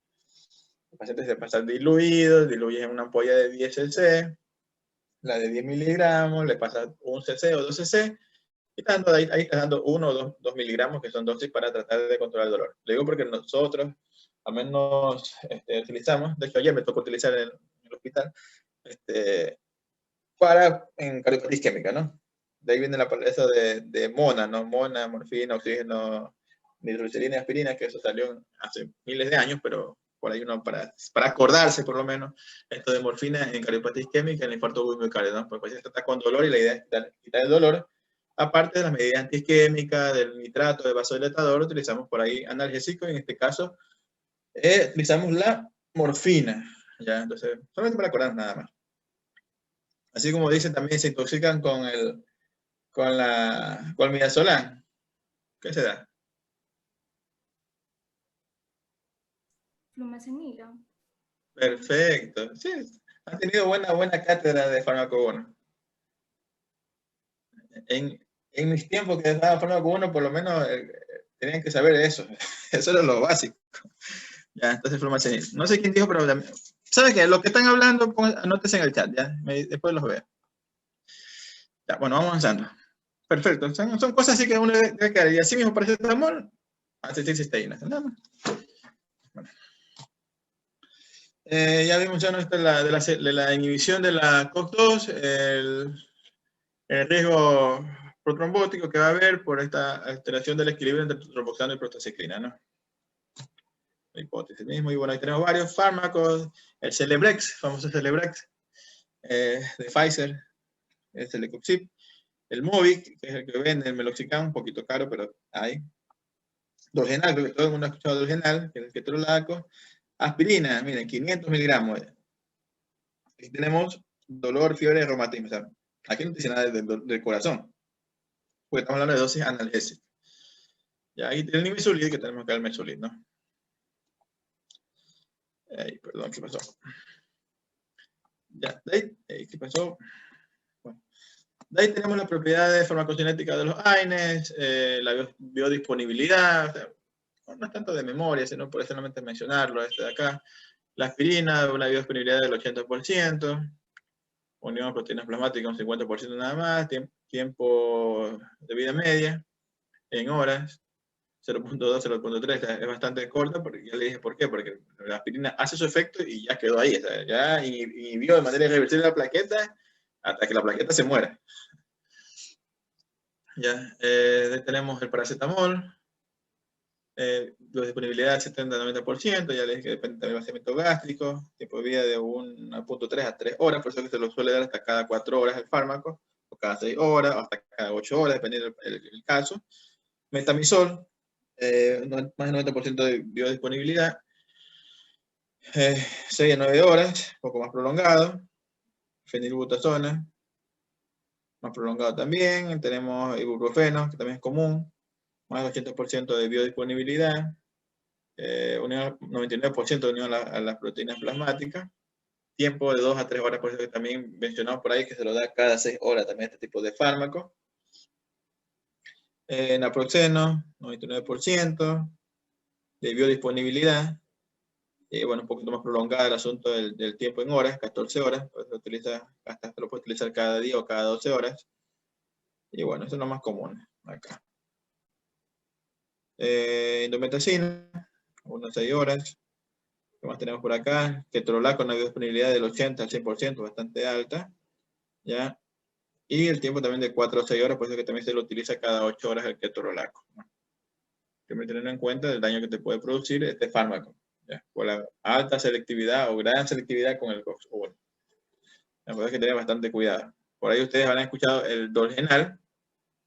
El paciente se pasa diluido, diluyes en una ampolla de 10 cc, la de 10 miligramos, le pasas 1 cc o 2 cc, y ahí estás dando 1 o 2 miligramos, que son dosis para tratar de controlar el dolor. Lo digo porque nosotros, al menos, utilizamos, de hecho ayer me tocó utilizar en el hospital, en cardiopatía isquémica, ¿no? De ahí viene eso de MONA, ¿no? MONA, morfina, oxígeno, nitroglicerina y aspirina, que eso salió hace miles de años, pero por ahí uno, para acordarse por lo menos, esto de morfina en cardiopatía isquémica, en el infarto agudo miocardio, ¿no? Porque el paciente está con dolor y la idea es quitar el dolor. Aparte de las medidas antiisquémicas, del nitrato, de vasodilatador, utilizamos por ahí analgésicos, en este caso Utilizamos la morfina, ¿ya? Entonces, solamente para acordarnos nada más. Así como dicen, también se intoxican con el midazolam. ¿Qué se da? Flumazenila. Perfecto. Sí, han tenido buena cátedra de farmacobono. En mis tiempos que estaba farmacobono, por lo menos tenían que saber eso. Eso era lo básico. Ya, entonces flumazenil. No sé quién dijo, pero ¿sabes qué? Lo que están hablando, anótense en el chat, ¿ya? Después los veo. Ya, bueno, vamos avanzando. Perfecto. Son cosas así que uno debe quedar. Y así mismo paracetamol, acetilcisteína. Nada más. Bueno. Ya vimos ya de la inhibición de la COX-2, el riesgo protrombótico que va a haber por esta alteración del equilibrio entre tromboxano y prostaciclina, ¿no? La hipótesis mismo. Y bueno, ahí tenemos varios fármacos. El Celebrex, famoso Celebrex, de Pfizer, el Celecoxib. El Movic, que es el que vende, el Meloxicam, un poquito caro, pero hay. Dolgenal, creo que todo el mundo ha escuchado Dolgenal, que es el ketorolaco. Aspirina, miren, 500 miligramos. Aquí tenemos dolor, fiebre, reumatismo. O sea, aquí no dice nada del corazón, porque estamos hablando de dosis analgésicas. Ya ahí tiene el nimesulid, que tenemos acá el mesulid, ¿no? Perdón, ¿qué pasó? Ya, de ahí, ¿qué pasó? Bueno, de ahí tenemos las propiedades farmacocinéticas de los AINES, la biodisponibilidad, o sea, no es tanto de memoria, sino por solamente mencionarlo, este de acá. La aspirina, una biodisponibilidad del 80%, unión a proteínas plasmáticas un 50% nada más, tiempo de vida media, en horas, 0.2, 0.3, es bastante corta, porque ya le dije por qué, porque la aspirina hace su efecto y ya quedó ahí, o sea, ya inhibió de manera irreversible la plaqueta hasta que la plaqueta se muera. Ya, tenemos el paracetamol, disponibilidad 70-90%, ya les dije que depende también del vaciamiento gástrico, tiempo de vida de 1.3 a 3 horas, por eso que se lo suele dar hasta cada 4 horas el fármaco, o cada 6 horas, o hasta cada 8 horas, dependiendo del caso. Metamizol, más del 90% de biodisponibilidad, 6 a 9 horas, un poco más prolongado. Fenilbutazona, más prolongado también. Tenemos ibuprofeno, que también es común, más del 80% de biodisponibilidad, 99% de unión a las proteínas plasmáticas, tiempo de 2 a 3 horas, por eso que también mencionado por ahí que se lo da cada 6 horas también este tipo de fármaco. Naproxeno, 99% de biodisponibilidad, bueno, un poquito más prolongada el asunto del tiempo en horas, 14 horas, pues lo lo puedes utilizar cada día o cada 12 horas. Y bueno, eso es lo más común acá. Indometacina, unas 6 horas. ¿Qué más tenemos por acá? Ketorolaco con una biodisponibilidad del 80 al 100%, bastante alta. ¿Ya? Y el tiempo también de 4 a 6 horas, por eso que también se lo utiliza cada 8 horas el ketorolaco, ¿no? Siempre teniendo en cuenta el daño que te puede producir este fármaco, ¿ya? Por la alta selectividad o gran selectividad con el COX-1. Por eso hay que tener bastante cuidado. Por ahí ustedes habrán escuchado el Dolgenal,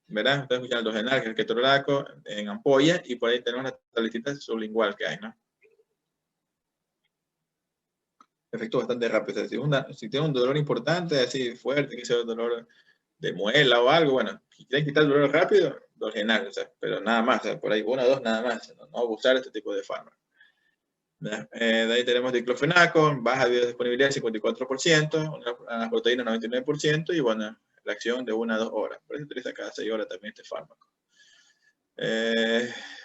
¿verdad? Ustedes escuchan el Dolgenal, que es el ketorolaco en ampolla, y por ahí tenemos la tabletita sublingual que hay, ¿no? Efecto bastante rápido. O sea, si tiene un dolor importante, así fuerte, que sea un dolor de muela o algo, bueno, si quieren quitar el dolor rápido, Dolgenal, o sea, pero nada más, o sea, por ahí 1 o 2 nada más, no abusar de este tipo de fármacos. De ahí tenemos diclofenaco, baja biodisponibilidad 54%, las proteínas 99%, y bueno, la acción de 1 a 2 horas. Por eso se utiliza cada 6 horas también este fármaco.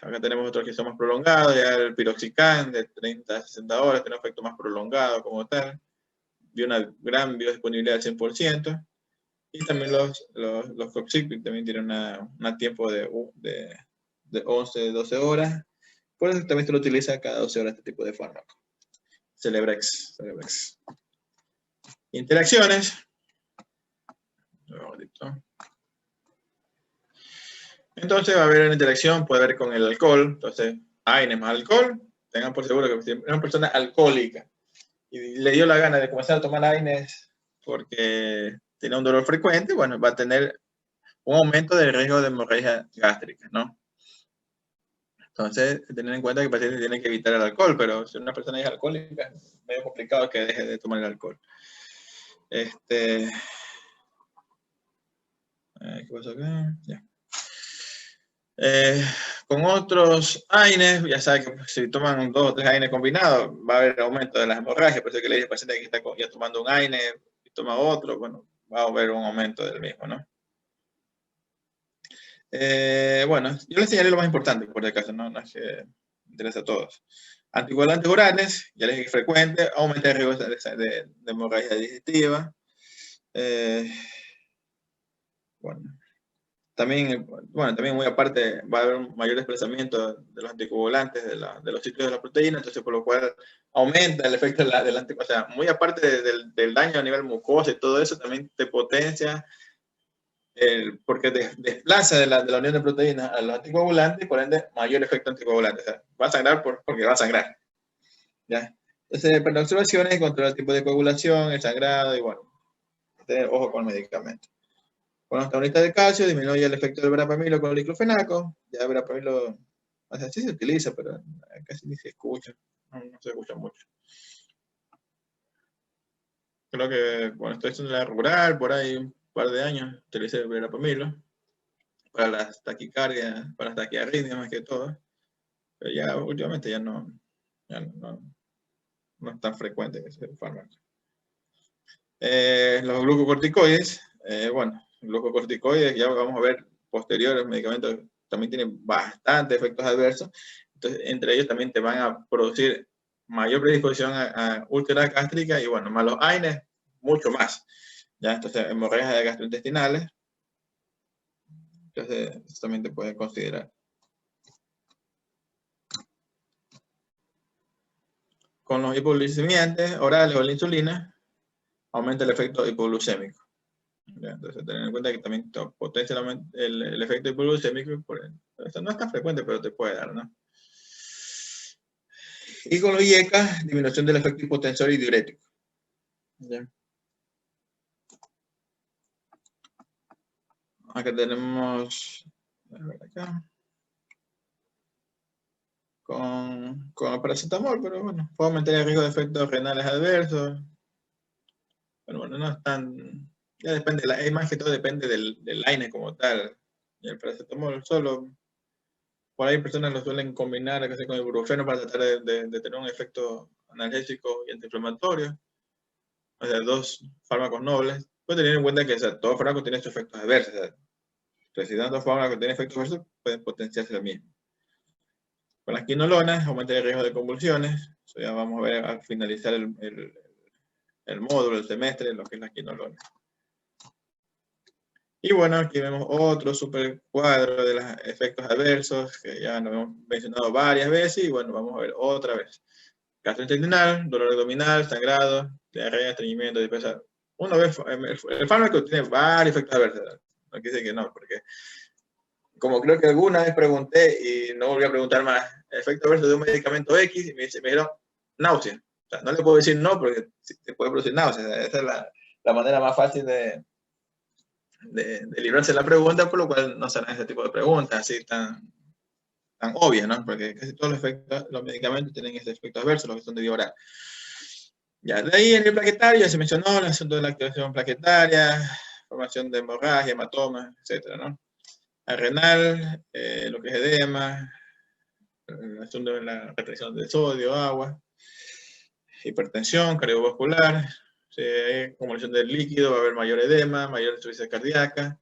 Acá tenemos otros que son más prolongados, ya el piroxicam de 30 a 60 horas, tiene un efecto más prolongado como tal, y una gran biodisponibilidad del 100%, y también los Coxib también tienen un tiempo de 11 a 12 horas, por eso también se lo utiliza cada 12 horas este tipo de fármaco. Celebrex. Interacciones. Entonces va a haber una interacción, puede haber con el alcohol. Entonces, AINES más alcohol, tengan por seguro que si es una persona alcohólica y le dio la gana de comenzar a tomar AINES porque tiene un dolor frecuente, bueno, va a tener un aumento del riesgo de hemorragia gástrica, ¿no? Entonces, tener en cuenta que el paciente tiene que evitar el alcohol, pero si una persona es alcohólica, es medio complicado que deje de tomar el alcohol. ¿Qué pasó acá? Ya. Con otros AINES, ya saben que si toman 2 o 3 AINES combinados, va a haber aumento de las hemorragias. Por eso que le dije al paciente que está ya tomando un AINE y toma otro, bueno, va a haber un aumento del mismo, ¿no? Bueno, yo les señalé lo más importante, por si acaso, no es que interesa a todos. Anticoagulantes orales, ya les dije frecuente, aumenta el riesgo de hemorragia digestiva. Bueno, también muy aparte va a haber un mayor desplazamiento de los anticoagulantes de los sitios de la proteína, entonces por lo cual aumenta el efecto del anticoagulante. O sea, muy aparte del daño a nivel mucosa y todo eso, también te potencia porque desplaza de la unión de proteínas a los anticoagulantes y por ende mayor efecto anticoagulante. O sea, va a sangrar porque va a sangrar. ¿Ya? Entonces, para observaciones, controlar el tipo de coagulación, el sangrado y bueno, tener ojo con el medicamento. Con los antagonistas de calcio disminuye el efecto del verapamilo con el diclofenaco. Ya el verapamilo, o sea, sí se utiliza, pero casi ni se escucha. No se escucha mucho. Creo que cuando estoy en la rural, por ahí un par de años, utilicé el verapamilo para las taquicardias, para las taquiarritmias más que todo. Pero ya últimamente ya no es tan frecuente que ese fármaco. Los glucocorticoides, bueno, glucocorticoides, ya vamos a ver posteriores medicamentos, también tienen bastante efectos adversos. Entonces, entre ellos también te van a producir mayor predisposición a úlcera gástrica y, bueno, más los AINES, mucho más. ¿Ya? Entonces, hemorragias gastrointestinales. Entonces, eso también te puede considerar. Con los hipoglucemiantes orales o la insulina, aumenta el efecto hipoglucémico. ¿Ya? Entonces, tener en cuenta que también potencia el efecto hipoglucémico. Esto no es tan frecuente, pero te puede dar, ¿no? Y con los IECA, disminución del efecto hipotensor y diurético. ¿Ya? Acá tenemos, a ver acá, con el paracetamol, pero bueno, puede aumentar el riesgo de efectos renales adversos. Pero bueno, no es tan, ya depende, más que todo depende del AINE como tal. Y el paracetamol solo, por ahí personas lo suelen combinar con el ibuprofeno para tratar de tener un efecto analgésico y antiinflamatorio. O sea, 2 fármacos nobles. Puede tener en cuenta que, o sea, todo fármaco tiene sus efectos adversos. O sea, si dando fármacos tienen efectos adversos, pueden potenciarse lo mismo. Con las quinolonas aumenta el riesgo de convulsiones. Eso ya vamos a ver al finalizar el módulo, el semestre, lo que es la quinolona. Y bueno, aquí vemos otro super cuadro de los efectos adversos que ya nos hemos mencionado varias veces y bueno, vamos a ver otra vez. Gastrointestinal, dolor abdominal, sangrado, diarrea, estreñimiento, dispersa. Uno ve, el fármaco tiene varios efectos adversos. No quise decir que no, porque como creo que alguna vez pregunté y no volví a preguntar más, efecto adverso de un medicamento X, y me dijeron náusea. O sea, no le puedo decir no porque te puede producir náusea. Esa es la manera más fácil de librarse de la pregunta, por lo cual no serán ese tipo de preguntas así tan obvias, ¿no? Porque casi todos los medicamentos tienen ese efecto adverso, los que son de vía oral. Ya, de ahí en el plaquetario ya se mencionó el asunto de la activación plaquetaria, formación de hemorragia, hematoma, etcétera, ¿no? Al renal, lo que es edema, el asunto de la retención de sodio, agua, hipertensión, cardiovascular, si hay acumulación del líquido, va a haber mayor edema, mayor insuficiencia cardíaca.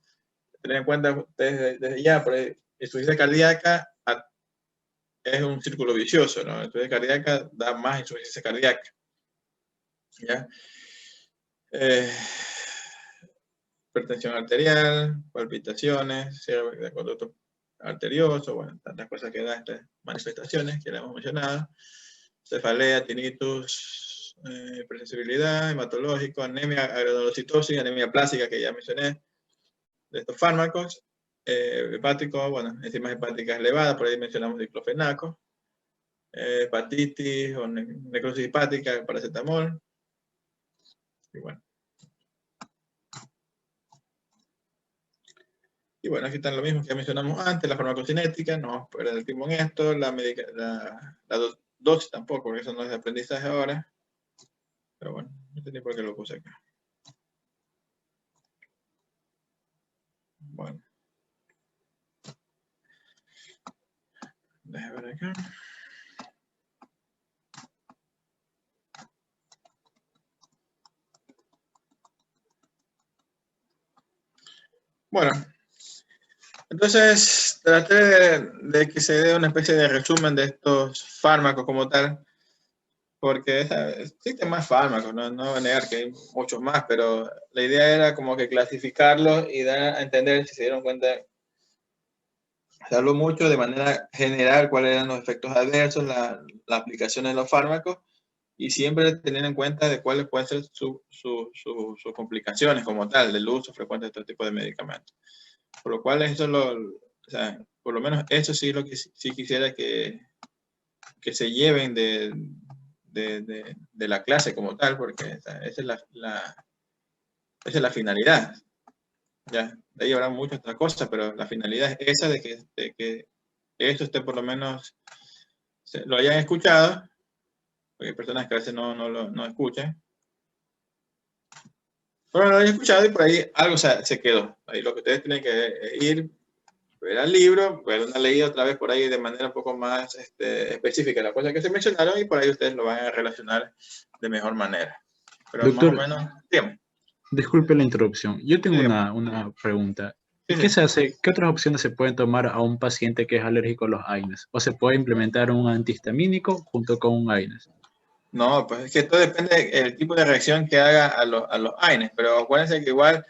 Tener en cuenta ustedes desde ya, por insuficiencia cardíaca es un círculo vicioso, ¿no? La insuficiencia cardíaca da más insuficiencia cardíaca. ¿Ya? Hipertensión arterial, palpitaciones, cierre de conducto arterioso, bueno, tantas cosas que dan estas manifestaciones que le hemos mencionado. Cefalea, tinnitus, hipersensibilidad, hematológico, anemia, granulocitosis, anemia plástica que ya mencioné, de estos fármacos. Hepático, bueno, enzimas hepáticas elevadas, por ahí mencionamos diclofenaco. Hepatitis o necrosis hepática, paracetamol. Y bueno. Y bueno, aquí están lo mismo que ya mencionamos antes, la farmacocinética, no vamos a perder el tiempo en esto, la dosis tampoco, porque eso no es de aprendizaje ahora. Pero bueno, no entendí por qué lo puse acá. Bueno. Déjame ver acá. Bueno, entonces traté de que se dé una especie de resumen de estos fármacos como tal, porque existen más fármacos, no voy a negar que hay muchos más, pero la idea era como que clasificarlos y dar a entender, si se dieron cuenta, se habló mucho de manera general cuáles eran los efectos adversos, la aplicación de los fármacos, y siempre tener en cuenta de cuáles pueden ser sus complicaciones como tal, del uso frecuente de este tipo de medicamentos. Por lo cual eso o sea, por lo menos eso sí es lo que sí quisiera que se lleven de la clase como tal, porque esa es la finalidad. Ya, de ahí habrá muchas otras cosas, pero la finalidad es esa de que eso esté por lo menos, lo hayan escuchado, porque hay personas que a veces no escuchan, pero lo hayan escuchado y por ahí algo se quedó. Ahí lo que ustedes tienen que ir, ver el libro, ver una leída otra vez por ahí de manera un poco más específica, las cosas que se mencionaron, y por ahí ustedes lo van a relacionar de mejor manera. Pero Doctor, más o menos, dígame. Disculpe la interrupción. Yo tengo Dígame. una pregunta. Sí, ¿Qué sí. se hace? ¿Qué otras opciones se pueden tomar a un paciente que es alérgico a los AINES? ¿O se puede implementar un antihistamínico junto con un AINES? No, pues es que todo depende del tipo de reacción que haga a los AINES, pero acuérdense que igual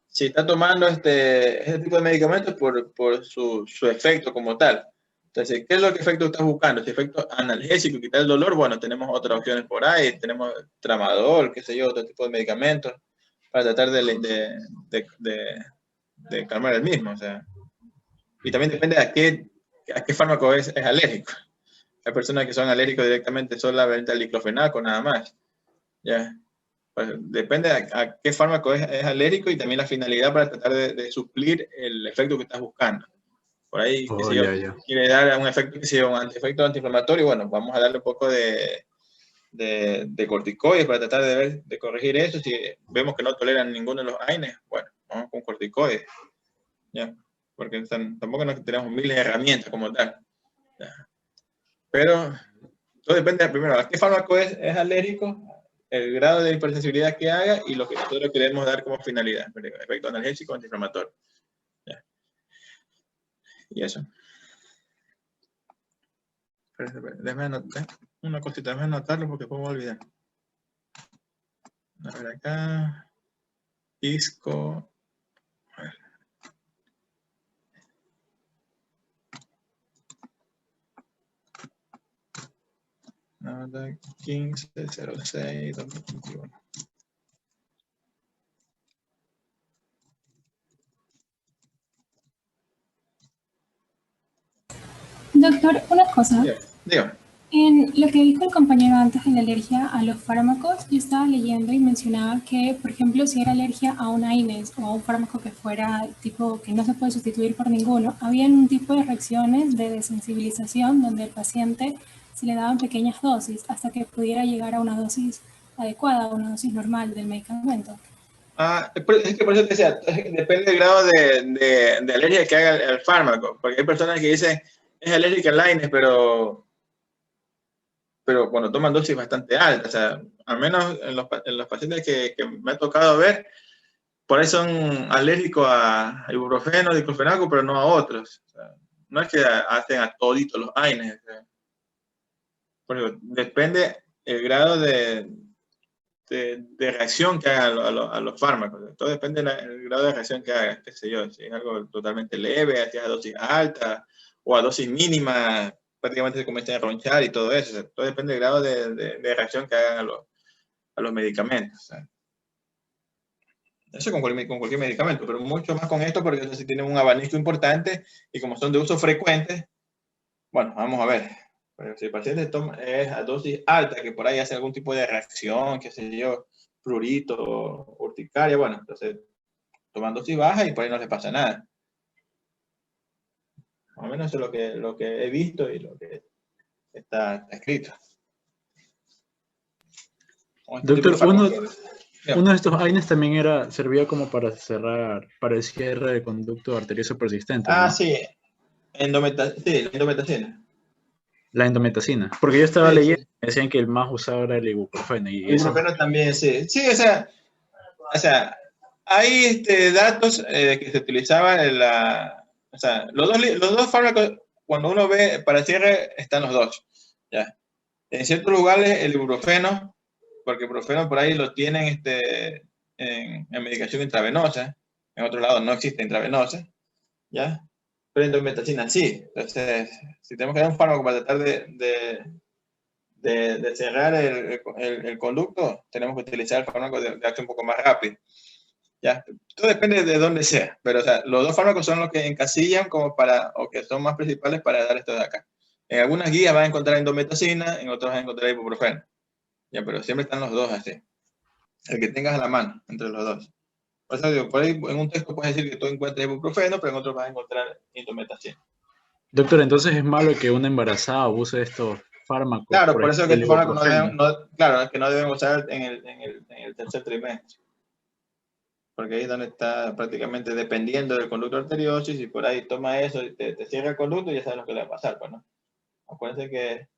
si está tomando ese tipo de medicamentos por su efecto como tal. Entonces, ¿qué es lo que efecto estás buscando? Si efecto analgésico, quitar el dolor, bueno, tenemos otras opciones por ahí, tenemos tramadol, qué sé yo, otro tipo de medicamentos para tratar de calmar el mismo. O sea, y también depende a qué fármaco es alérgico. Hay personas que son alérgicos directamente solamente al diclofenaco, nada más. ¿Ya? Pues depende a qué fármaco es alérgico y también la finalidad para tratar de suplir el efecto que estás buscando. Por ahí, qué Oh, sé yo, ya. quiere dar un efecto, qué sé yo, un efecto antiinflamatorio, bueno, vamos a darle un poco de corticoides para tratar de corregir eso. Si vemos que no toleran ninguno de los AINES, bueno, vamos con corticoides. ¿Ya? Porque tampoco no tenemos miles de herramientas como tal. ¿Ya? Pero todo depende, primero, a qué fármaco es alérgico, el grado de hipersensibilidad que haga y lo que nosotros queremos dar como finalidad. Efecto analgésico, antiinflamatorio. ¿Ya? Y eso. Déjame anotar una cosita, déjame anotarlo porque puedo olvidar. A ver acá. Isco. A ver. Nada, 1506-2021. Doctor, una cosa. Dígame. En lo que dijo el compañero antes de la alergia a los fármacos, yo estaba leyendo y mencionaba que, por ejemplo, si era alergia a un AINES o a un fármaco que fuera tipo que no se puede sustituir por ninguno, había un tipo de reacciones de desensibilización donde el paciente se le daban pequeñas dosis hasta que pudiera llegar a una dosis adecuada, a una dosis normal del medicamento. Es que por eso te decía, depende del grado de alergia que haga el fármaco, porque hay personas que dicen es alérgica al AINES, pero cuando toman dosis bastante altas, o sea, al menos en los pacientes que me ha tocado ver, por ahí son alérgicos a ibuprofeno, diclofenaco, pero no a otros. O sea, no es que hacen a toditos los AINES. O sea, porque depende el grado de reacción que haga a los fármacos. Todo depende del grado de reacción que haga, qué sé yo, si es algo totalmente leve, si es a dosis alta o a dosis mínima, prácticamente se comienza a ronchar y todo eso. O sea, todo depende del grado de reacción que hagan a los medicamentos. O sea, eso con cualquier medicamento, pero mucho más con esto porque entonces tienen un abanico importante y como son de uso frecuente, bueno, vamos a ver. Pero si el paciente es a dosis alta, que por ahí hace algún tipo de reacción, qué sé yo, prurito, urticaria, bueno, entonces toman dosis baja y por ahí no les pasa nada. Más o menos eso es lo que he visto y lo que está escrito. Doctor, Ya. uno de estos AINES también servía como para el cierre del conducto arterioso persistente, ¿no? Sí, la endometacina. La endometacina. Porque yo estaba Sí, leyendo, sí. me decían que el más usado era el ibuprofeno. Y El eso, ibuprofeno también, sí. Sí, o sea, hay datos que se utilizaban o sea, los dos fármacos, cuando uno ve para cierre, están los dos. ¿Ya? En ciertos lugares el ibuprofeno, porque el ibuprofeno por ahí lo tienen en medicación intravenosa, en otro lado no existe intravenosa, ¿ya? Pero endometacina sí. Entonces, si tenemos que dar un fármaco para tratar de cerrar el conducto, tenemos que utilizar el fármaco de acción un poco más rápido. ¿Ya? Todo depende de dónde sea, pero o sea, los dos fármacos son los que encasillan como o que son más principales para dar esto de acá. En algunas guías vas a encontrar endometacina, en otras vas a encontrar ibuprofeno. Ya, pero siempre están los dos así. El que tengas a la mano entre los dos. Por eso digo, por ahí en un texto puedes decir que tú encuentras ibuprofeno, pero en otros vas a encontrar endometacina. doctor, entonces es malo que una embarazada use estos fármacos. Claro, por eso que el estos fármacos ibuprofeno. claro, que no deben usar en el tercer trimestre. Porque ahí es donde está prácticamente dependiendo del conducto arterioso, y si por ahí toma eso y te cierra el conducto, ya sabes lo que le va a pasar, pues, ¿no? Acuérdense que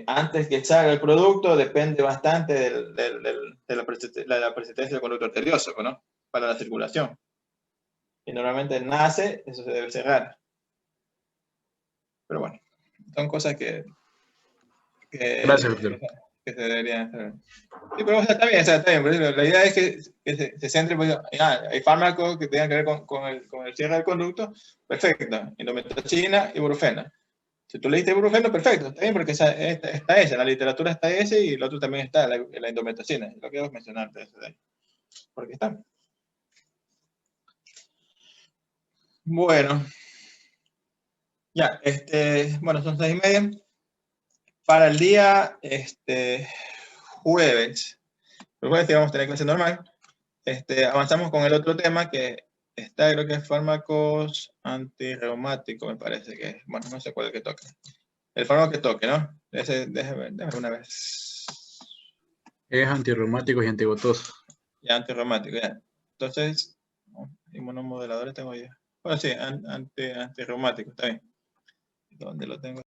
antes que salga el producto depende bastante de la persistencia del conducto arterioso, pues, ¿no? Para la circulación. Y normalmente nace, eso se debe cerrar. Pero bueno, son cosas que Gracias, doctor. que se deberían hacer. Sí, pero o sea, está bien, la idea es que se centre, pues, hay fármacos que tengan que ver con el cierre del conducto, perfecto, endometacina y ibuprofeno. Si tú leíste ibuprofeno, perfecto, está bien, porque está ese, en la literatura está ese y el otro también está, la endometacina, lo que debo mencionarte ese de ahí, porque está. Bueno, ya, bueno, son 6:30. Para el día jueves, el jueves vamos a tener clase normal. Avanzamos con el otro tema que está, creo que es fármacos antirreumáticos, me parece que es. Bueno, no sé cuál es el que toque. El fármaco que toque, ¿no? Déjame una vez. Es antirreumático y antigotoso. Ya, antirreumático, ya. Entonces, inmunomoduladores tengo ya. Bueno, sí, antirreumático, está bien. ¿Dónde lo tengo?